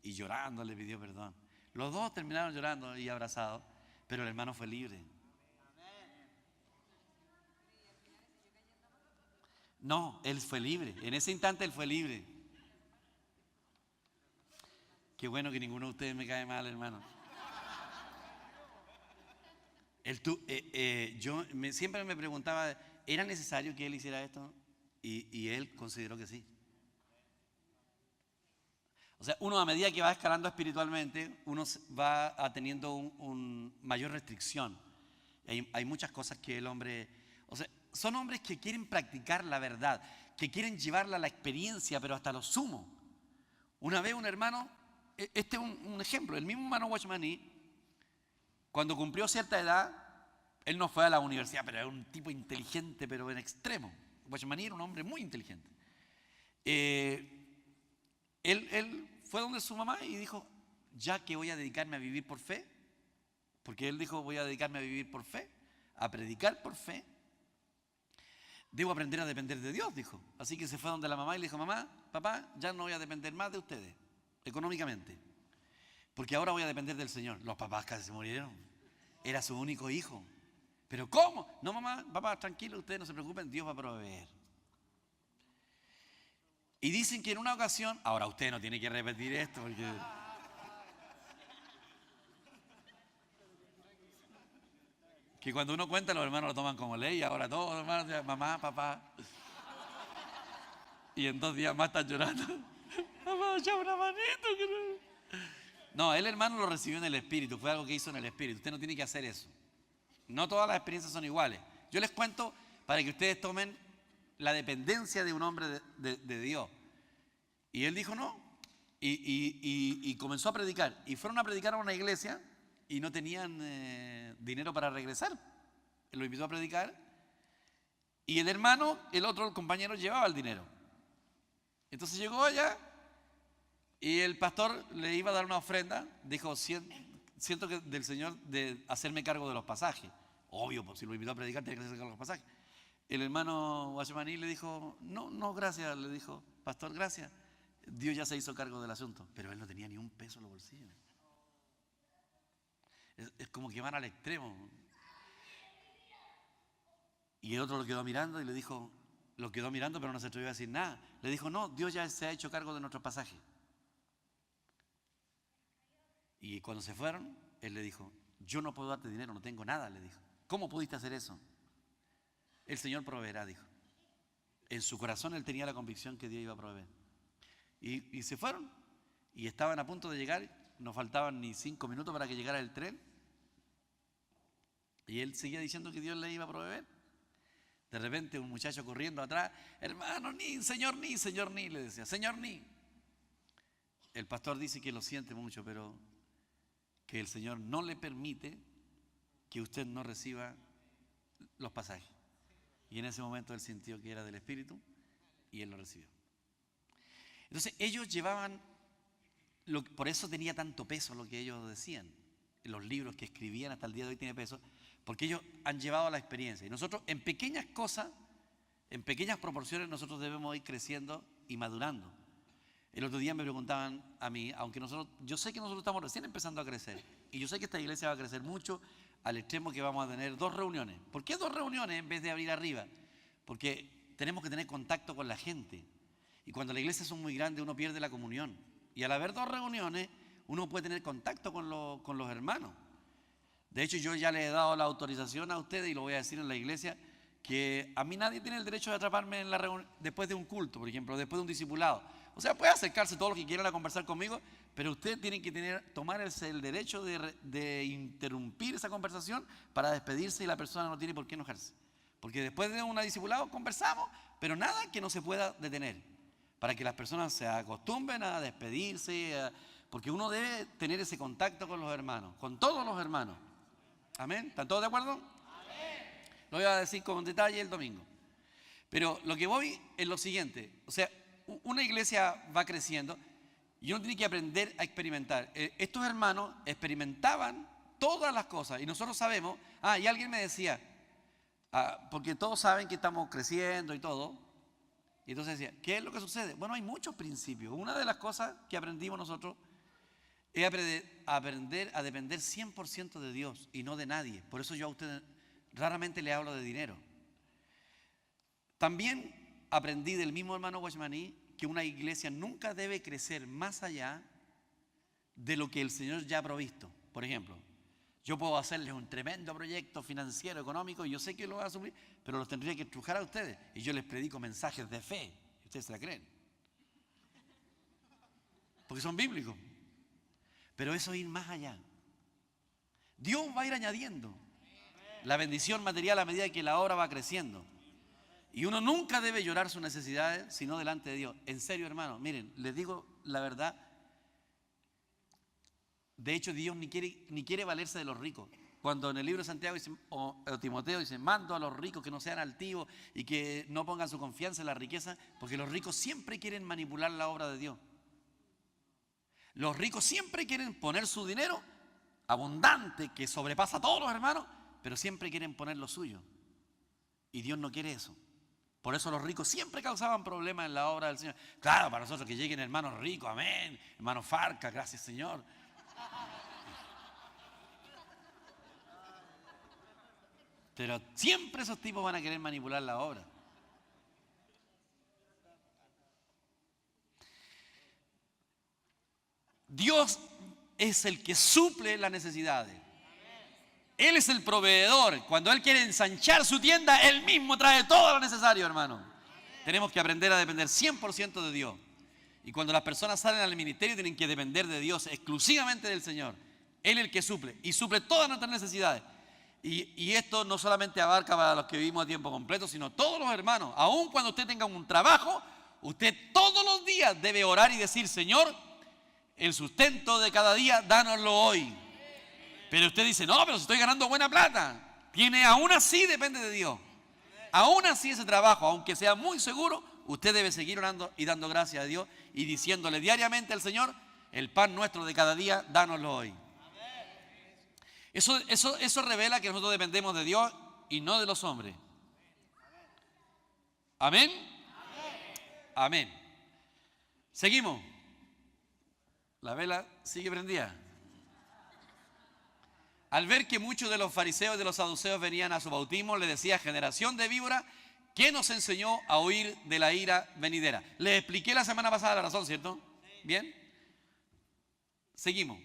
Y llorando le pidió perdón. Los dos terminaron llorando y abrazados, pero el hermano fue libre. No, él fue libre. En ese instante él fue libre. Qué bueno que ninguno de ustedes me cae mal, hermano. Siempre me preguntaba, ¿era necesario que él hiciera esto? Y él consideró que sí. O sea, uno a medida que va escalando espiritualmente, uno va teniendo una mayor restricción. Hay muchas cosas que el hombre... O sea, son hombres que quieren practicar la verdad, que quieren llevarla a la experiencia, pero hasta lo sumo. Una vez un hermano, este es un ejemplo, el mismo hermano Guachamaní, cuando cumplió cierta edad, él no fue a la universidad, pero era un tipo inteligente, pero en extremo. Guachamaní era un hombre muy inteligente. Él fue donde su mamá y dijo, ya que voy a dedicarme a vivir por fe, porque él dijo, voy a dedicarme a vivir por fe, a predicar por fe, debo aprender a depender de Dios, dijo. Así que se fue donde la mamá y le dijo, mamá, papá, ya no voy a depender más de ustedes, económicamente, porque ahora voy a depender del Señor. Los papás casi se murieron, era su único hijo. ¿Pero cómo? No, mamá, papá, tranquilo, ustedes no se preocupen, Dios va a proveer. Y dicen que en una ocasión, ahora usted no tiene que repetir esto porque... Que cuando uno cuenta los hermanos lo toman como ley, ahora todos los hermanos, mamá, papá. Y en 2 días más están llorando. Mamá, ya una manito. No, el hermano lo recibió en el Espíritu, fue algo que hizo en el Espíritu. Usted no tiene que hacer eso. No todas las experiencias son iguales. Yo les cuento para que ustedes tomen la dependencia de un hombre de Dios. Y él dijo no. Y comenzó a predicar. Y fueron a predicar a una iglesia y no tenían dinero para regresar. Él lo invitó a predicar. Y el hermano, el otro compañero, llevaba el dinero. Entonces llegó allá y el pastor le iba a dar una ofrenda. Dijo, siento que del Señor de hacerme cargo de los pasajes. Obvio, pues si lo invitó a predicar, tiene que hacerse cargo de los pasajes. El hermano Guachamaní le dijo, no, gracias. Le dijo, pastor, gracias. Dios ya se hizo cargo del asunto. Pero él no tenía ni un peso en los bolsillos. Es como que van al extremo. Y el otro lo quedó mirando y le dijo, lo quedó mirando pero no se atrevió a decir nada. Le dijo, no, Dios ya se ha hecho cargo de nuestro pasaje. Y cuando se fueron, él le dijo, yo no puedo darte dinero, no tengo nada, le dijo. ¿Cómo pudiste hacer eso? El Señor proveerá, dijo. En su corazón él tenía la convicción que Dios iba a proveer. Y se fueron y estaban a punto de llegar, no faltaban ni 5 minutos para que llegara el tren. Y él seguía diciendo que Dios le iba a proveer. De repente un muchacho corriendo atrás, hermano, señor, le decía, señor, ni. El pastor dice que lo siente mucho, pero que el Señor no le permite que usted no reciba los pasajes. Y en ese momento él sintió que era del Espíritu y él lo recibió. Entonces ellos llevaban, por eso tenía tanto peso lo que ellos decían. Los libros que escribían hasta el día de hoy tiene peso, porque ellos han llevado la experiencia. Y nosotros en pequeñas cosas, en pequeñas proporciones, nosotros debemos ir creciendo y madurando. El otro día me preguntaban a mí, aunque yo sé que nosotros estamos recién empezando a crecer, y yo sé que esta iglesia va a crecer mucho al extremo que vamos a tener 2 reuniones. ¿Por qué 2 reuniones en vez de abrir arriba? Porque tenemos que tener contacto con la gente. Y cuando la iglesia son muy grandes, uno pierde la comunión. Y al haber 2 reuniones, uno puede tener contacto con los hermanos. De hecho, yo ya le he dado la autorización a ustedes, y lo voy a decir en la iglesia, que a mí nadie tiene el derecho de atraparme en la reunión después de un culto, por ejemplo, después de un discipulado. O sea, puede acercarse todos los que quieran a conversar conmigo, pero ustedes tienen que tomar el derecho de interrumpir esa conversación para despedirse, y la persona no tiene por qué enojarse. Porque después de un discipulado conversamos, pero nada que no se pueda detener, para que las personas se acostumbren a despedirse, porque uno debe tener ese contacto con los hermanos, con todos los hermanos. Amén. ¿Están todos de acuerdo? Amén. Lo voy a decir con detalle el domingo. Pero lo que voy es lo siguiente. O sea, una iglesia va creciendo y uno tiene que aprender a experimentar. Estos hermanos experimentaban todas las cosas y nosotros sabemos. Y alguien me decía, porque todos saben que estamos creciendo y todo. Y entonces decía, ¿qué es lo que sucede? Bueno, hay muchos principios. Una de las cosas que aprendimos nosotros es aprender a depender 100% de Dios y no de nadie. Por eso yo a ustedes raramente le hablo de dinero. También aprendí del mismo hermano Guachamaní que una iglesia nunca debe crecer más allá de lo que el Señor ya ha provisto. Por ejemplo, yo puedo hacerles un tremendo proyecto financiero, económico, y yo sé que lo van a suplir, pero los tendría que estrujar a ustedes. Y yo les predico mensajes de fe. Y ustedes se la creen. Porque son bíblicos. Pero eso es ir más allá. Dios va a ir añadiendo la bendición material a medida que la obra va creciendo. Y uno nunca debe llorar sus necesidades, sino delante de Dios. En serio, hermano, miren, les digo la verdad. De hecho, Dios ni quiere valerse de los ricos. Cuando en el libro de Santiago o Timoteo dice, mando a los ricos que no sean altivos y que no pongan su confianza en la riqueza, porque los ricos siempre quieren manipular la obra de Dios. Los ricos siempre quieren poner su dinero abundante, que sobrepasa a todos los hermanos, pero siempre quieren poner lo suyo. Y Dios no quiere eso. Por eso los ricos siempre causaban problemas en la obra del Señor. Claro, para nosotros que lleguen hermanos ricos, amén. Hermano Farca, gracias Señor. Pero siempre esos tipos van a querer manipular la obra. Dios es el que suple las necesidades. Él es el proveedor. Cuando Él quiere ensanchar su tienda, Él mismo trae todo lo necesario, hermano. Tenemos que aprender a depender 100% de Dios. Y cuando las personas salen al ministerio, tienen que depender de Dios, exclusivamente del Señor. Él es el que suple, y suple todas nuestras necesidades. Y esto no solamente abarca para los que vivimos a tiempo completo, sino todos los hermanos. Aun cuando usted tenga un trabajo, usted todos los días debe orar y decir, Señor, el sustento de cada día, dánoslo hoy. Pero usted dice, no, pero si estoy ganando buena plata. Aún así depende de Dios. Aún así ese trabajo, aunque sea muy seguro, usted debe seguir orando y dando gracias a Dios y diciéndole diariamente al Señor, el pan nuestro de cada día, dánoslo hoy. Eso revela que nosotros dependemos de Dios y no de los hombres. Amén. Amén. Seguimos. La vela sigue prendida. Al ver que muchos de los fariseos y de los saduceos venían a su bautismo, le decía: generación de víbora, ¿qué nos enseñó a huir de la ira venidera? Les expliqué la semana pasada la razón, ¿cierto? Bien. Seguimos.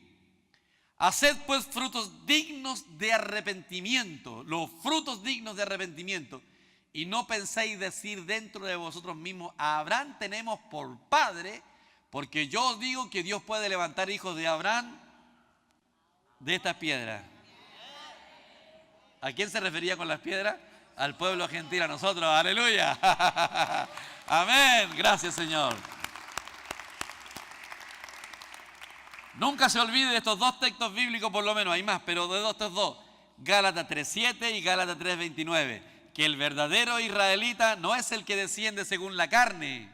Haced pues frutos dignos de arrepentimiento, los frutos dignos de arrepentimiento, y no penséis decir dentro de vosotros mismos: a Abraham tenemos por padre, porque yo os digo que Dios puede levantar hijos de Abraham de estas piedras. ¿A quién se refería con las piedras? Al pueblo gentil, a nosotros. ¡Aleluya! Amén. Gracias, Señor. Nunca se olvide de estos dos textos bíblicos, por lo menos. Hay más, pero de estos dos. Gálatas 3:7 y Gálatas 3:29. Que el verdadero israelita no es el que desciende según la carne,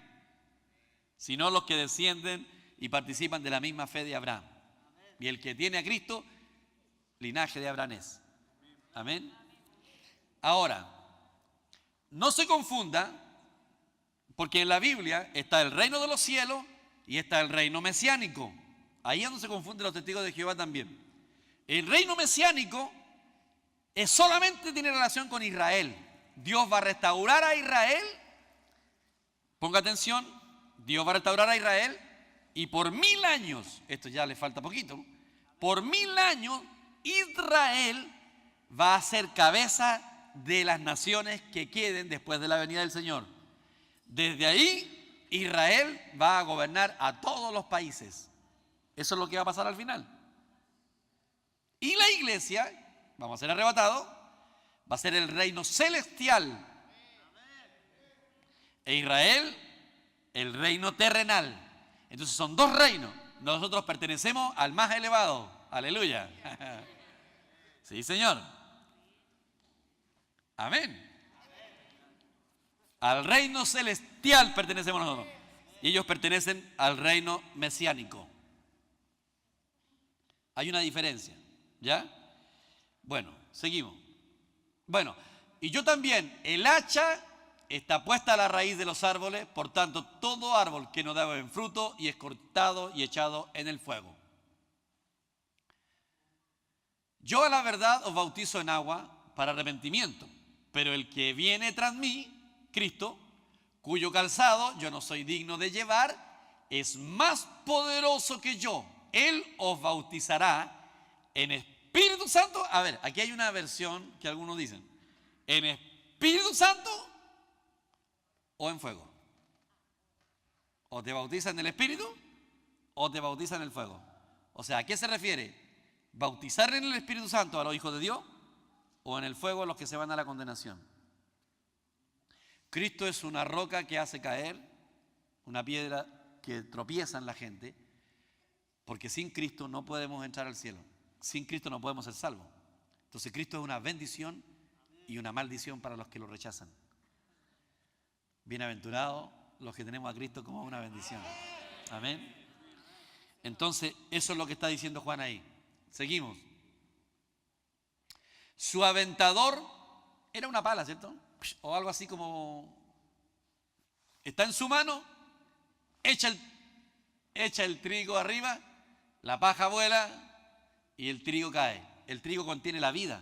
sino los que descienden y participan de la misma fe de Abraham. Y el que tiene a Cristo, linaje de Abraham es. Amén. Ahora, no se confunda, porque en la Biblia está el reino de los cielos y está el reino mesiánico. Ahí es donde se confunden los testigos de Jehová también. El reino mesiánico solamente tiene relación con Israel. Dios va a restaurar a Israel. Ponga atención, Dios va a restaurar a Israel y por 1000 años, esto ya le falta poquito, por 1000 años Israel va a ser cabeza de las naciones que queden después de la venida del Señor. Desde ahí, Israel va a gobernar a todos los países. Eso es lo que va a pasar al final. Y la iglesia, vamos a ser arrebatados, va a ser el reino celestial. E Israel, el reino terrenal. Entonces son dos reinos. Nosotros pertenecemos al más elevado. Aleluya. Sí, Señor. Amén. Al reino celestial pertenecemos nosotros. Y ellos pertenecen al reino mesiánico. Hay una diferencia, ¿ya? Bueno, seguimos. Bueno, y yo también, el hacha está puesta a la raíz de los árboles, por tanto, todo árbol que no da buen fruto y es cortado y echado en el fuego. Yo a la verdad os bautizo en agua para arrepentimiento, pero el que viene tras mí, Cristo, cuyo calzado yo no soy digno de llevar, es más poderoso que yo. Él os bautizará en Espíritu Santo. A ver, aquí hay una versión que algunos dicen: ¿en Espíritu Santo o en fuego? O te bautizan en el Espíritu o te bautizan en el fuego. O sea, ¿a qué se refiere? ¿Bautizar en el Espíritu Santo a los hijos de Dios o en el fuego a los que se van a la condenación? Cristo es una roca que hace caer, una piedra que tropieza en la gente, porque sin Cristo no podemos entrar al cielo. Sin Cristo no podemos ser salvos. Entonces Cristo es una bendición y una maldición para los que lo rechazan. Bienaventurados los que tenemos a Cristo como una bendición. Amén. Entonces eso es lo que está diciendo Juan ahí. Seguimos. Su aventador era una pala, ¿cierto? O algo así como... Está en su mano, echa el trigo arriba, la paja vuela y el trigo cae. El trigo contiene la vida.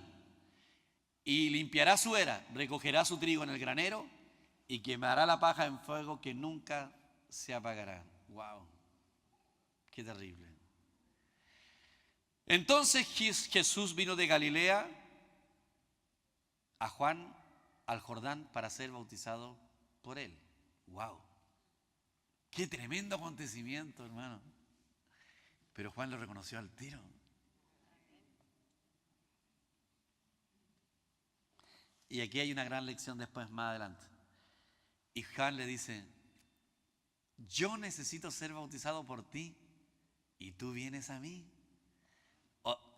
Y limpiará su era, recogerá su trigo en el granero y quemará la paja en fuego que nunca se apagará. ¡Wow! ¡Qué terrible! Entonces Jesús vino de Galilea a Juan al Jordán para ser bautizado por él. ¡Wow! ¡Qué tremendo acontecimiento, hermano! Pero Juan lo reconoció al tiro. Y aquí hay una gran lección después, más adelante. Y Juan le dice: yo necesito ser bautizado por ti y tú vienes a mí.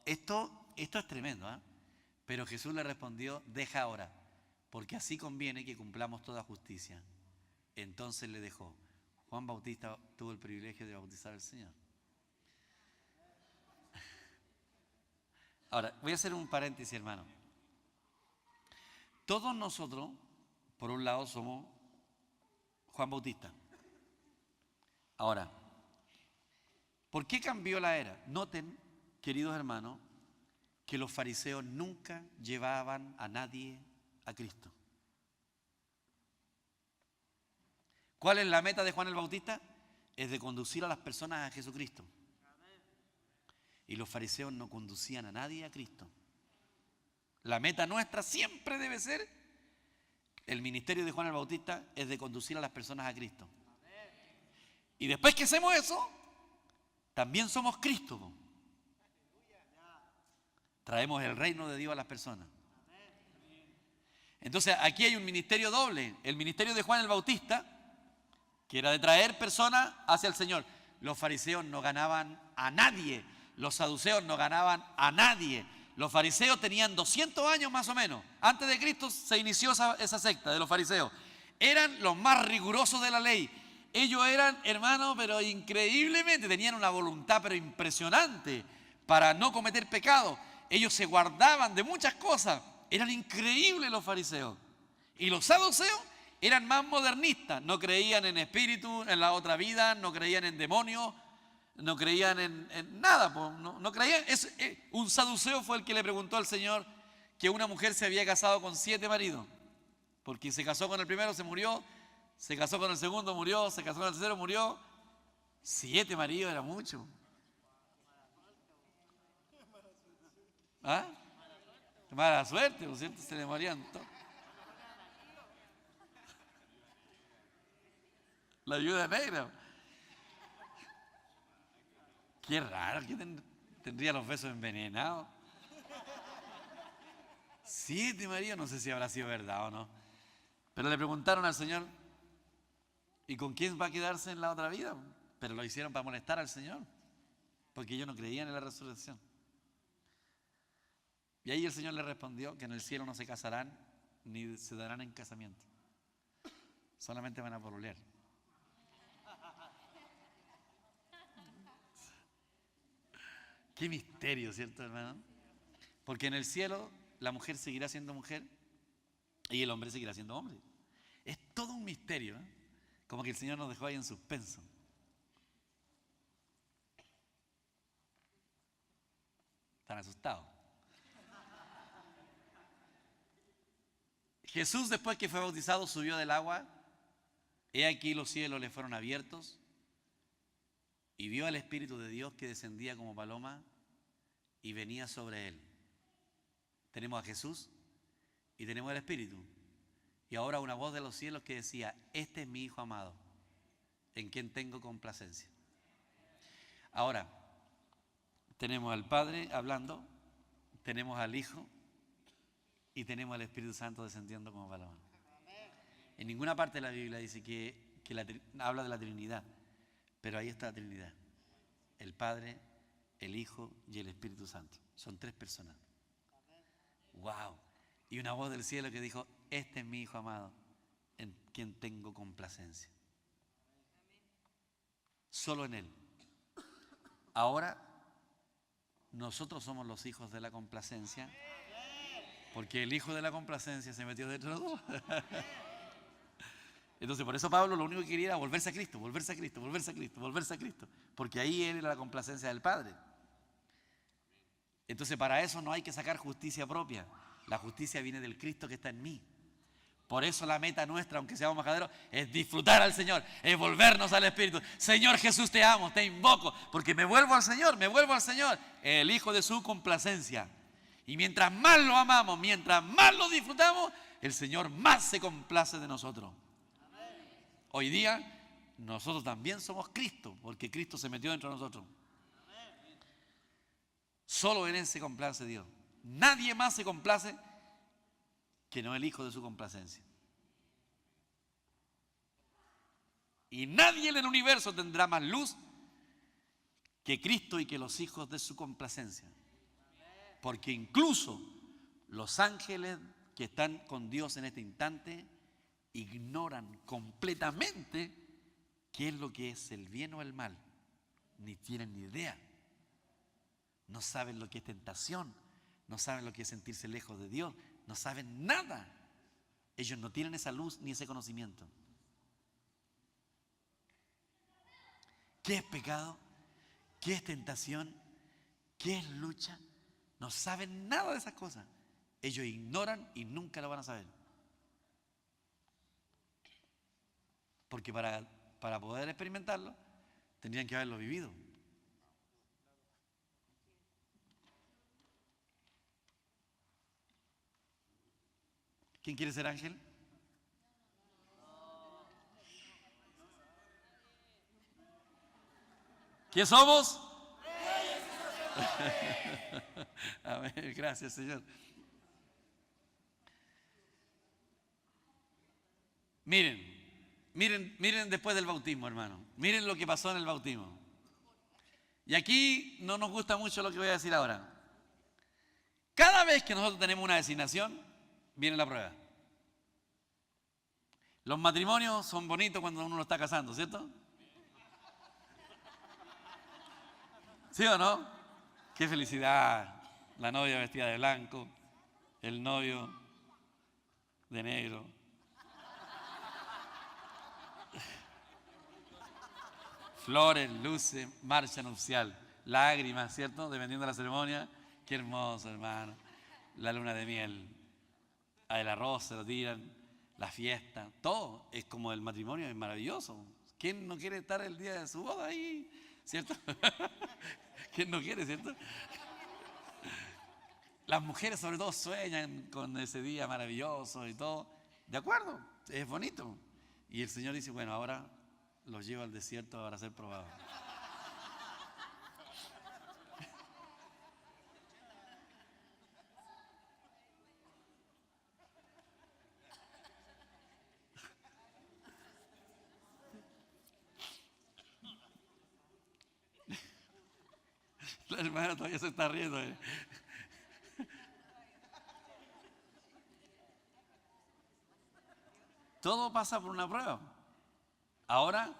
Esto es tremendo, ¿eh? Pero Jesús le respondió: deja ahora, porque así conviene que cumplamos toda justicia. Entonces le dejó. Juan Bautista tuvo el privilegio de bautizar al Señor. Ahora, voy a hacer un paréntesis, hermano. Todos nosotros, por un lado, somos Juan Bautista. Ahora, ¿por qué cambió la era? Noten, queridos hermanos, que los fariseos nunca llevaban a nadie a Cristo. ¿Cuál es la meta de Juan el Bautista? Es de conducir a las personas a Jesucristo. Y los fariseos no conducían a nadie a Cristo. La meta nuestra siempre debe ser, el ministerio de Juan el Bautista es de conducir a las personas a Cristo. Y después que hacemos eso, también somos Cristo. Traemos el reino de Dios a las personas. Entonces aquí hay un ministerio doble. El ministerio de Juan el Bautista, que era de traer personas hacia el Señor. Los fariseos no ganaban a nadie. Los saduceos no ganaban a nadie. Los fariseos tenían 200 años más o menos. Antes de Cristo se inició esa secta de los fariseos. Eran los más rigurosos de la ley. Ellos eran, hermanos, pero increíblemente, tenían una voluntad pero impresionante para no cometer pecado. Ellos se guardaban de muchas cosas. Eran increíbles los fariseos. Y los saduceos eran más modernistas. No creían en espíritu, en la otra vida, no creían en demonios, no creían en nada. No creían. Un saduceo fue el que le preguntó al Señor que una mujer se había casado con 7 maridos. Porque se casó con el primero, se murió. Se casó con el segundo, murió. Se casó con el tercero, murió. 7 maridos era mucho. ¿Ah? Mala suerte, por cierto, se le morían todos. La viuda negra. Qué raro, que tendría los besos envenenados. 7 maridos, no sé si habrá sido verdad o no. Pero le preguntaron al Señor, ¿y con quién va a quedarse en la otra vida? Pero lo hicieron para molestar al Señor, porque ellos no creían en la resurrección. Y ahí el Señor le respondió que en el cielo no se casarán ni se darán en casamiento. Solamente van a pololear. Qué misterio, ¿cierto, hermano? Porque en el cielo la mujer seguirá siendo mujer y el hombre seguirá siendo hombre. Es todo un misterio, ¿eh? Como que el Señor nos dejó ahí en suspenso. Están asustados. Jesús, después que fue bautizado, subió del agua. He aquí los cielos le fueron abiertos y vio al Espíritu de Dios que descendía como paloma y venía sobre él. Tenemos a Jesús y tenemos al Espíritu. Y ahora una voz de los cielos que decía: este es mi Hijo amado, en quien tengo complacencia. Ahora, tenemos al Padre hablando, tenemos al Hijo y tenemos al Espíritu Santo descendiendo como paloma. En ninguna parte de la Biblia dice que habla de la Trinidad, pero ahí está la Trinidad. El Padre, el Hijo y el Espíritu Santo. Son 3 personas. ¡Wow! Y una voz del cielo que dijo: este es mi Hijo amado, en quien tengo complacencia. Solo en Él. Ahora, nosotros somos los hijos de la complacencia, porque el hijo de la complacencia se metió dentro de nosotros. Entonces, por eso Pablo lo único que quería era volverse a Cristo, volverse a Cristo, volverse a Cristo, volverse a Cristo. Porque ahí era la complacencia del Padre. Entonces, para eso no hay que sacar justicia propia. La justicia viene del Cristo que está en mí. Por eso la meta nuestra, aunque seamos majaderos, es disfrutar al Señor, es volvernos al Espíritu. Señor Jesús, te amo, te invoco, porque me vuelvo al Señor, el Hijo de su complacencia. Y mientras más lo amamos, mientras más lo disfrutamos, el Señor más se complace de nosotros. Hoy día, nosotros también somos Cristo, porque Cristo se metió dentro de nosotros. Solo en Él se complace Dios. Nadie más se complace que no el Hijo de su complacencia. Y nadie en el universo tendrá más luz que Cristo y que los hijos de su complacencia. Porque incluso los ángeles que están con Dios en este instante ignoran completamente qué es lo que es el bien o el mal. Ni tienen ni idea. No saben lo que es tentación. No saben lo que es sentirse lejos de Dios. No saben nada. Ellos no tienen esa luz ni ese conocimiento. ¿Qué es pecado? ¿Qué es tentación? ¿Qué es lucha? No saben nada de esas cosas. Ellos ignoran y nunca lo van a saber. Porque para poder experimentarlo, tendrían que haberlo vivido. ¿Quién quiere ser ángel? ¿Quién somos? A ver, gracias, Señor. Miren después del bautismo, hermano. Miren lo que pasó en el bautismo. Y aquí no nos gusta mucho lo que voy a decir ahora. Cada vez que nosotros tenemos una designación, viene la prueba. Los matrimonios son bonitos cuando uno lo está casando, ¿cierto? ¿Sí o no? ¡Qué felicidad! La novia vestida de blanco, el novio de negro. Flores, luces, marcha nupcial, lágrimas, ¿cierto? Dependiendo de la ceremonia. Qué hermoso, hermano. La luna de miel, el arroz se lo tiran, la fiesta, todo es como el matrimonio, es maravilloso. ¿Quién no quiere estar el día de su boda ahí? ¿Cierto? ¿Quién no quiere, cierto? Las mujeres sobre todo sueñan con ese día maravilloso y todo. ¿De acuerdo? Es bonito. Y el Señor dice, bueno, ahora los llevo al desierto para ser probados. La hermana todavía se está riendo. Todo pasa por una prueba. Ahora,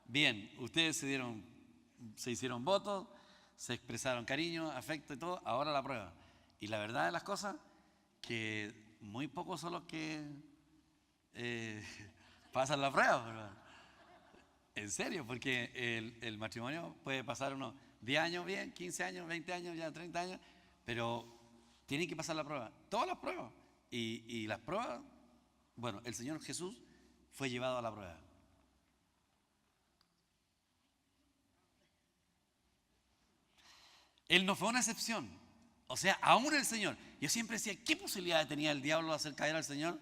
bien, ustedes se hicieron votos, se expresaron cariño, afecto y todo, ahora la prueba. Y la verdad de las cosas, que muy pocos son los que pasan la prueba, ¿verdad? En serio, porque el matrimonio puede pasar unos 10 años bien, 15 años, 20 años, ya 30 años, pero tienen que pasar la prueba, todas las pruebas. Y las pruebas, bueno, el Señor Jesús fue llevado a la prueba. Él no fue una excepción. O sea, aún el Señor. Yo siempre decía, ¿qué posibilidad tenía el diablo de hacer caer al Señor?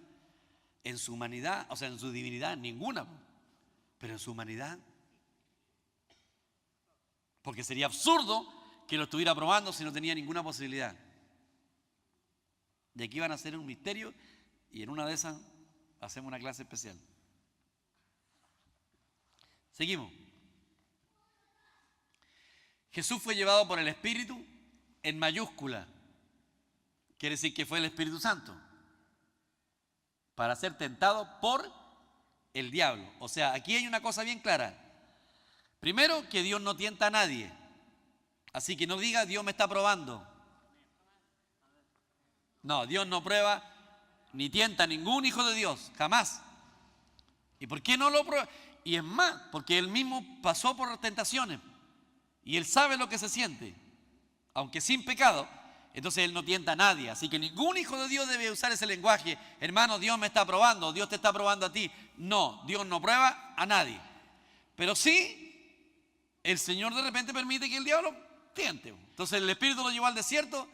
En su humanidad, o sea, en su divinidad, ninguna. Pero en su humanidad. Porque sería absurdo que lo estuviera probando si no tenía ninguna posibilidad. Y aquí van a hacer un misterio y en una de esas hacemos una clase especial. Seguimos. Jesús fue llevado por el Espíritu en mayúscula. Quiere decir que fue el Espíritu Santo para ser tentado por el diablo. O sea, aquí hay una cosa bien clara. Primero, que Dios no tienta a nadie. Así que no diga, Dios me está probando. No, Dios no prueba ni tienta a ningún hijo de Dios, jamás. ¿Y por qué no lo prueba? Y es más, porque Él mismo pasó por tentaciones. Y Él sabe lo que se siente, aunque sin pecado. Entonces Él no tienta a nadie. Así que ningún hijo de Dios debe usar ese lenguaje. Hermano, Dios me está probando, Dios te está probando a ti. No, Dios no prueba a nadie. Pero sí, el Señor de repente permite que el diablo tiente. Entonces el Espíritu lo llevó al desierto.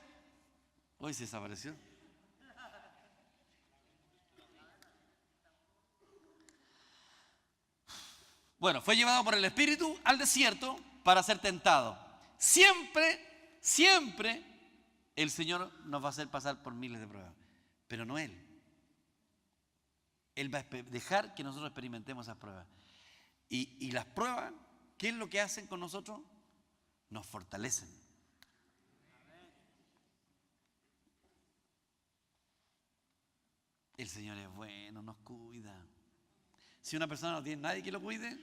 Hoy se desapareció. Bueno, fue llevado por el Espíritu al desierto para ser tentado. Siempre, siempre el Señor nos va a hacer pasar por miles de pruebas, pero no Él. Él va a dejar que nosotros experimentemos esas pruebas. Y las pruebas, ¿qué es lo que hacen con nosotros? Nos fortalecen. El Señor es bueno, nos cuida. Si una persona no tiene nadie que lo cuide,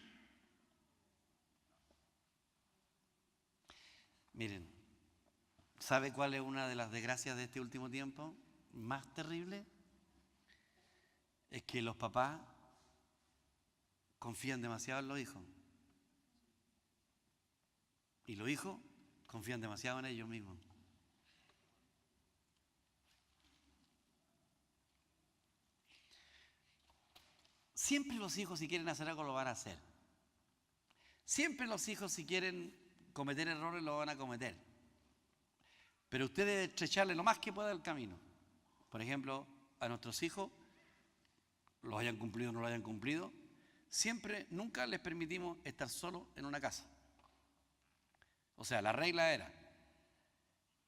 miren, ¿sabe cuál es una de las desgracias de este último tiempo más terrible? Es que los papás confían demasiado en los hijos. Y los hijos confían demasiado en ellos mismos. Siempre los hijos, si quieren hacer algo, lo van a hacer. Siempre los hijos, si quieren cometer errores, lo van a cometer. Pero usted debe estrecharle lo más que pueda el camino. Por ejemplo, a nuestros hijos, los hayan cumplido o no lo hayan cumplido, siempre, nunca les permitimos estar solos en una casa. O sea, la regla era,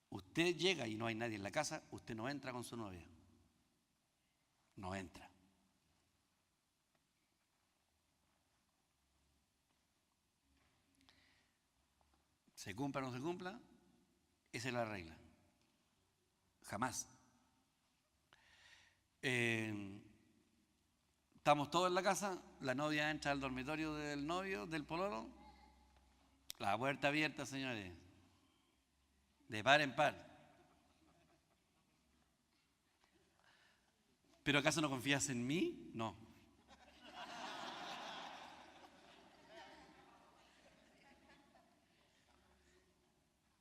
usted llega y no hay nadie en la casa, usted no entra con su novia. No entra. Se cumpla o no se cumpla, esa es la regla. Jamás. Estamos todos en la casa, la novia entra al dormitorio del novio, del pololo, la puerta abierta, señores, de par en par. ¿Pero acaso no confías en mí? No.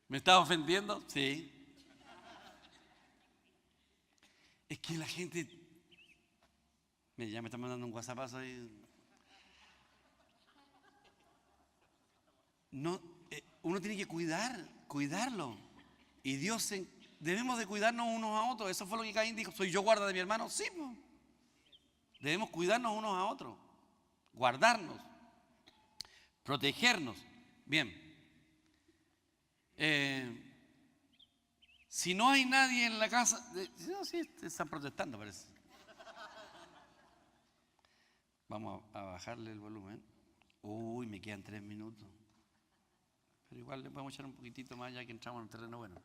¿Me estás ofendiendo? Sí. Es que la gente... Mira, ya me están mandando un WhatsApp ahí. No, uno tiene que cuidarlo. Y Dios, debemos de cuidarnos unos a otros. Eso fue lo que Caín dijo. ¿Soy yo guarda de mi hermano? Sí, pues. Debemos cuidarnos unos a otros. Guardarnos. Protegernos. Bien. Si no hay nadie en la casa... No, sí, están protestando, parece. Vamos a bajarle el volumen. Uy, me quedan 3 minutos. Pero igual le podemos echar un poquitito más ya que entramos en un terreno bueno.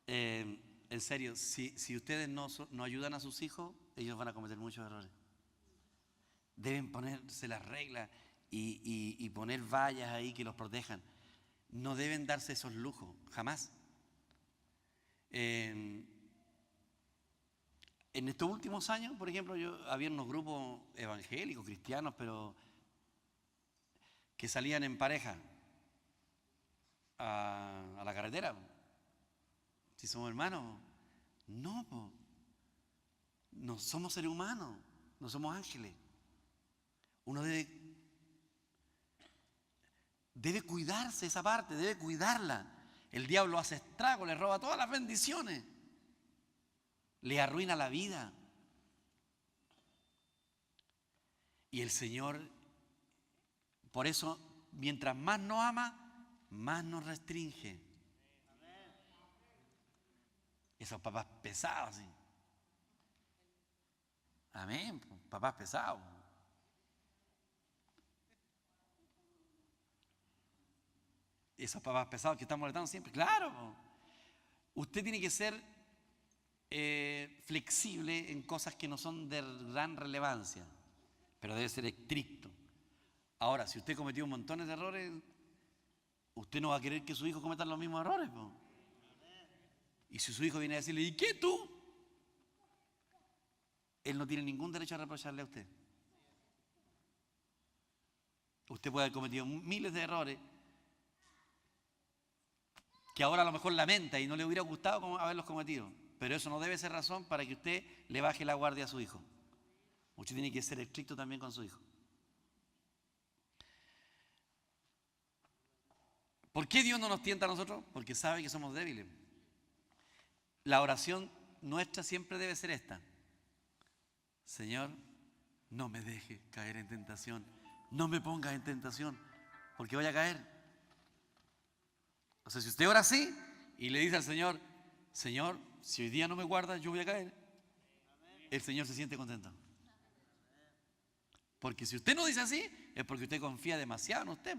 En serio, si ustedes no ayudan a sus hijos, ellos van a cometer muchos errores. Deben ponerse las reglas y poner vallas ahí que los protejan. No deben darse esos lujos, jamás. En estos últimos años, por ejemplo, había unos grupos evangélicos, cristianos, pero que salían en pareja a la carretera. Si somos hermanos, no, no somos seres humanos, no somos ángeles. Uno debe cuidarse esa parte, debe cuidarla. El diablo hace estrago, le roba todas las bendiciones, le arruina la vida. Y el Señor, por eso, mientras más nos ama, más nos restringe. Esos papás pesados, ¿sí? Amén, papás pesados. Esos papás pesados que están molestando siempre, claro. Usted tiene que ser flexible en cosas que no son de gran relevancia, pero debe ser estricto. Ahora, si usted cometió montones de errores, usted no va a querer que su hijo cometa los mismos errores, ¿no? Y si su hijo viene a decirle, ¿y qué tú? Él no tiene ningún derecho a reprocharle a usted. Usted puede haber cometido miles de errores que ahora a lo mejor lamenta y no le hubiera gustado haberlos cometido. Pero eso no debe ser razón para que usted le baje la guardia a su hijo. Usted tiene que ser estricto también con su hijo. ¿Por qué Dios no nos tienta a nosotros? Porque sabe que somos débiles. La oración nuestra siempre debe ser esta. Señor, no me deje caer en tentación. No me pongas en tentación, porque voy a caer. O sea, si usted ora así y le dice al Señor, Señor, si hoy día no me guardas, yo voy a caer, el Señor se siente contento. Porque si usted no dice así, es porque usted confía demasiado en usted.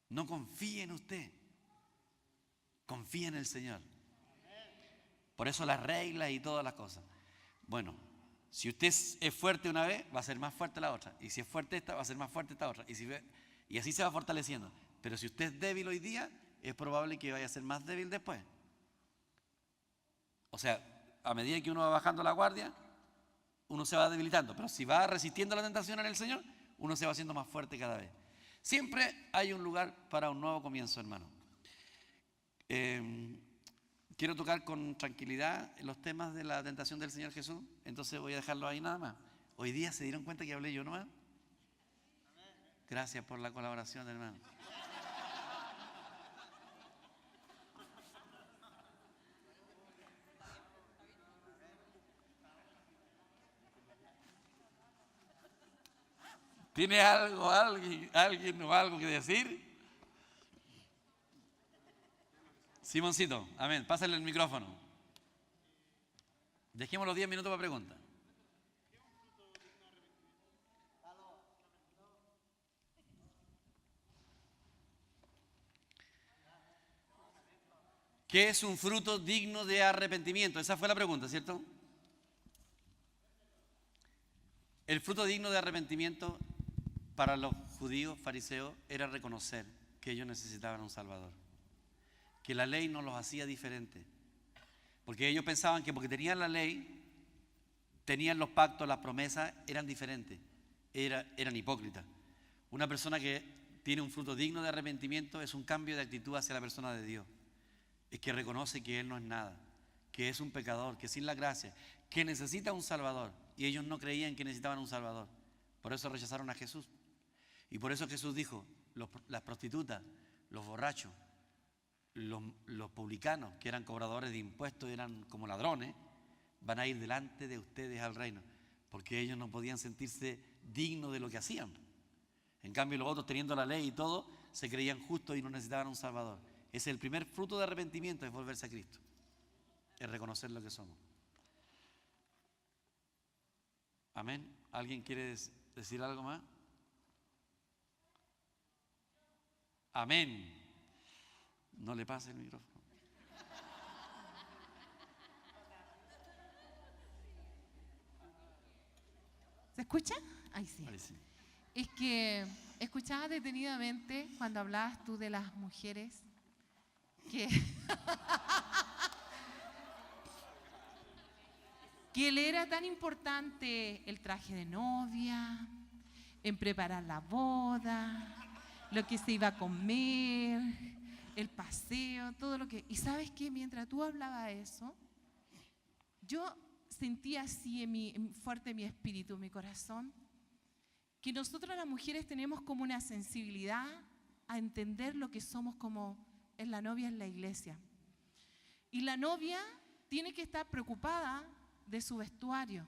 No confíe en usted. Confíe en el Señor. Por eso las reglas y todas las cosas. Bueno, si usted es fuerte una vez, va a ser más fuerte la otra. Y si es fuerte esta, va a ser más fuerte esta otra. Y así se va fortaleciendo. Pero si usted es débil hoy día, es probable que vaya a ser más débil después. O sea, a medida que uno va bajando la guardia, uno se va debilitando. Pero si va resistiendo la tentación en el Señor, uno se va haciendo más fuerte cada vez. Siempre hay un lugar para un nuevo comienzo, hermano. Quiero tocar con tranquilidad los temas de la tentación del Señor Jesús. Entonces voy a dejarlo ahí nada más. Hoy día se dieron cuenta que hablé yo nomás. Gracias por la colaboración, hermano. ¿Tiene alguien o algo que decir? Simoncito, amén. Pásale el micrófono. Dejemos los 10 minutos para preguntas. ¿Qué es un fruto digno de arrepentimiento? Esa fue la pregunta, ¿cierto? El fruto digno de arrepentimiento para los judíos fariseos era reconocer que ellos necesitaban un Salvador, que la ley no los hacía diferentes, porque ellos pensaban que porque tenían la ley, tenían los pactos, las promesas, eran diferentes, eran hipócritas. Una persona que tiene un fruto digno de arrepentimiento es un cambio de actitud hacia la persona de Dios, es que reconoce que Él no es nada, que es un pecador, que sin la gracia, que necesita un Salvador, y ellos no creían que necesitaban un Salvador. Por eso rechazaron a Jesús. Y por eso Jesús dijo, las prostitutas, los borrachos, los publicanos, que eran cobradores de impuestos, eran como ladrones, van a ir delante de ustedes al reino, porque ellos no podían sentirse dignos de lo que hacían. En cambio, los otros, teniendo la ley y todo, se creían justos y no necesitaban un Salvador. Ese es el primer fruto de arrepentimiento, es volverse a Cristo, es reconocer lo que somos. Amén. ¿Alguien quiere decir algo más? Amén. No le pase el micrófono. ¿Se escucha? Ahí sí. Ahí sí. Es que escuchaba detenidamente cuando hablabas tú de las mujeres que le era tan importante el traje de novia, en preparar la boda, lo que se iba a comer, el paseo, todo lo que... Y ¿sabes qué? Mientras tú hablabas eso, yo sentía así fuerte en mi espíritu, en mi corazón, que nosotros las mujeres tenemos como una sensibilidad a entender lo que somos como en la novia en la iglesia. Y la novia tiene que estar preocupada de su vestuario,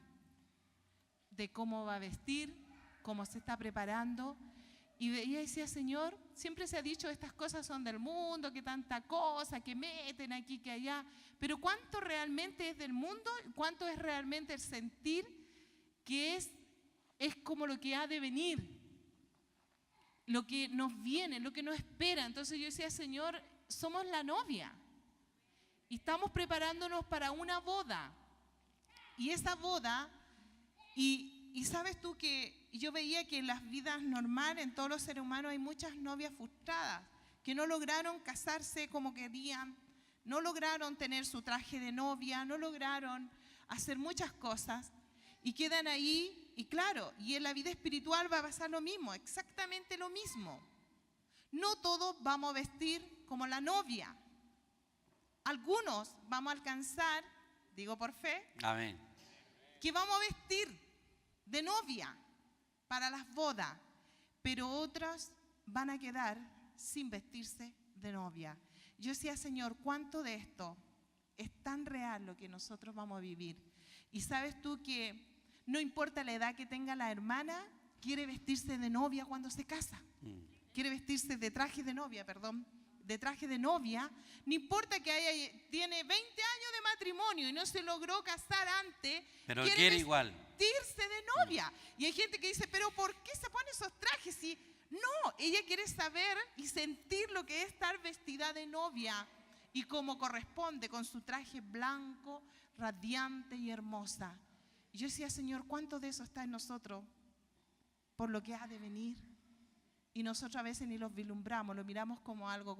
de cómo va a vestir, cómo se está preparando. Y ella decía, Señor, siempre se ha dicho estas cosas son del mundo, que tanta cosa, que meten aquí, que allá. Pero ¿cuánto realmente es del mundo? ¿Cuánto es realmente el sentir que es como lo que ha de venir? Lo que nos viene, lo que nos espera. Entonces yo decía, Señor, somos la novia. Y estamos preparándonos para una boda. Y esa boda, y sabes tú que yo veía que en las vidas normales, en todos los seres humanos, hay muchas novias frustradas que no lograron casarse como querían, no lograron tener su traje de novia, no lograron hacer muchas cosas y quedan ahí. Y claro, y en la vida espiritual va a pasar lo mismo, exactamente lo mismo. No todos vamos a vestir como la novia. Algunos vamos a alcanzar, digo por fe, amén, que vamos a vestir de novia para las bodas, pero otras van a quedar sin vestirse de novia. Yo decía, Señor, ¿cuánto de esto es tan real lo que nosotros vamos a vivir? Y sabes tú que no importa la edad que tenga la hermana, quiere vestirse de novia cuando se casa. Quiere vestirse de traje de novia, de traje de novia. No importa que tiene 20 años de matrimonio y no se logró casar antes, pero quiere igual vestirse de novia. Y hay gente que dice, pero ¿por qué se pone esos trajes si No, ella quiere saber y sentir lo que es estar vestida de novia y como corresponde, con su traje blanco, radiante y hermosa. Y yo decía, Señor, ¿cuánto de eso está en nosotros por lo que ha de venir? Y nosotros a veces ni los vislumbramos, lo miramos como algo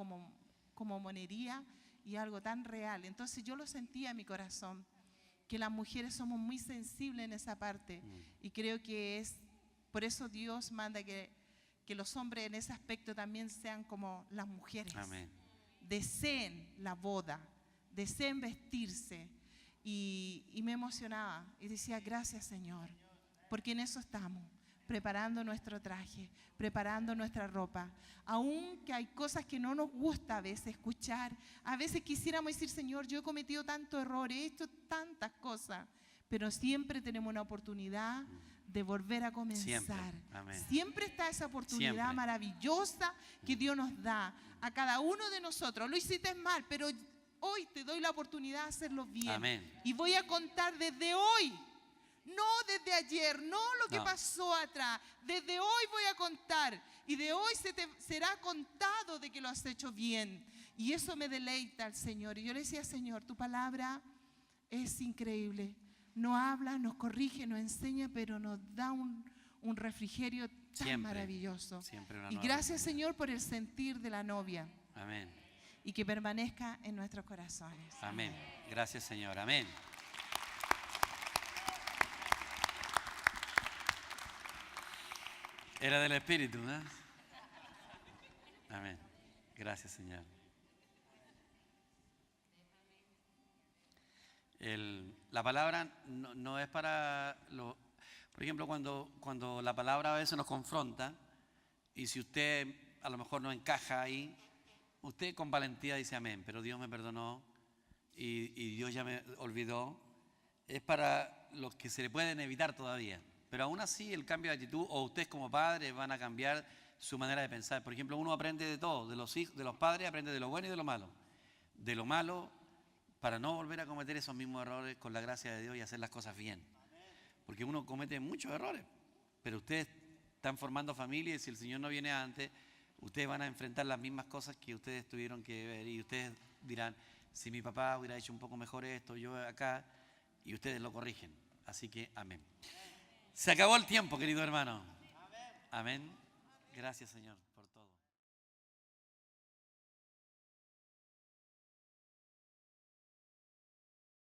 como monería y algo tan real. Entonces yo lo sentía en mi corazón, que las mujeres somos muy sensibles en esa parte. Y creo que es por eso Dios manda que los hombres en ese aspecto también sean como las mujeres. Amén. Deseen la boda, deseen vestirse. Y me emocionaba y decía, gracias Señor, porque en eso estamos, preparando nuestro traje, preparando nuestra ropa. Aunque hay cosas que no nos gusta a veces escuchar, a veces quisiéramos decir, Señor, yo he cometido tantos errores, he hecho tantas cosas, pero siempre tenemos una oportunidad de volver a comenzar. Siempre está esa oportunidad maravillosa que Dios nos da a cada uno de nosotros. Lo hiciste mal, pero hoy te doy la oportunidad de hacerlo bien. Amén. Y voy a contar desde hoy, no desde ayer, no lo que pasó atrás. Desde hoy voy a contar. Y de hoy se te será contado de que lo has hecho bien. Y eso me deleita al Señor. Y yo le decía, Señor, tu palabra es increíble. Nos habla, nos corrige, nos enseña, pero nos da un refrigerio tan maravilloso. Y gracias, Señor, por el sentir de la novia. Amén. Y que permanezca en nuestros corazones. Amén. Gracias, Señor. Amén. Era del Espíritu, ¿no? Amén. Gracias, Señor. La palabra no es para por ejemplo, cuando la palabra a veces nos confronta, y si usted a lo mejor no encaja ahí, usted con valentía dice amén, pero Dios me perdonó y Dios ya me olvidó. Es para los que se le pueden evitar todavía. Pero aún así el cambio de actitud, o ustedes como padres van a cambiar su manera de pensar. Por ejemplo, uno aprende de todo, de los hijos, de los padres aprende de lo bueno y de lo malo. De lo malo, para no volver a cometer esos mismos errores con la gracia de Dios y hacer las cosas bien. Porque uno comete muchos errores, pero ustedes están formando familia y si el Señor no viene antes, ustedes van a enfrentar las mismas cosas que ustedes tuvieron que ver y ustedes dirán, si mi papá hubiera hecho un poco mejor esto, yo acá, y ustedes lo corrigen. Así que amén. Se acabó el tiempo, querido hermano. Amén. Gracias, Señor, por todo.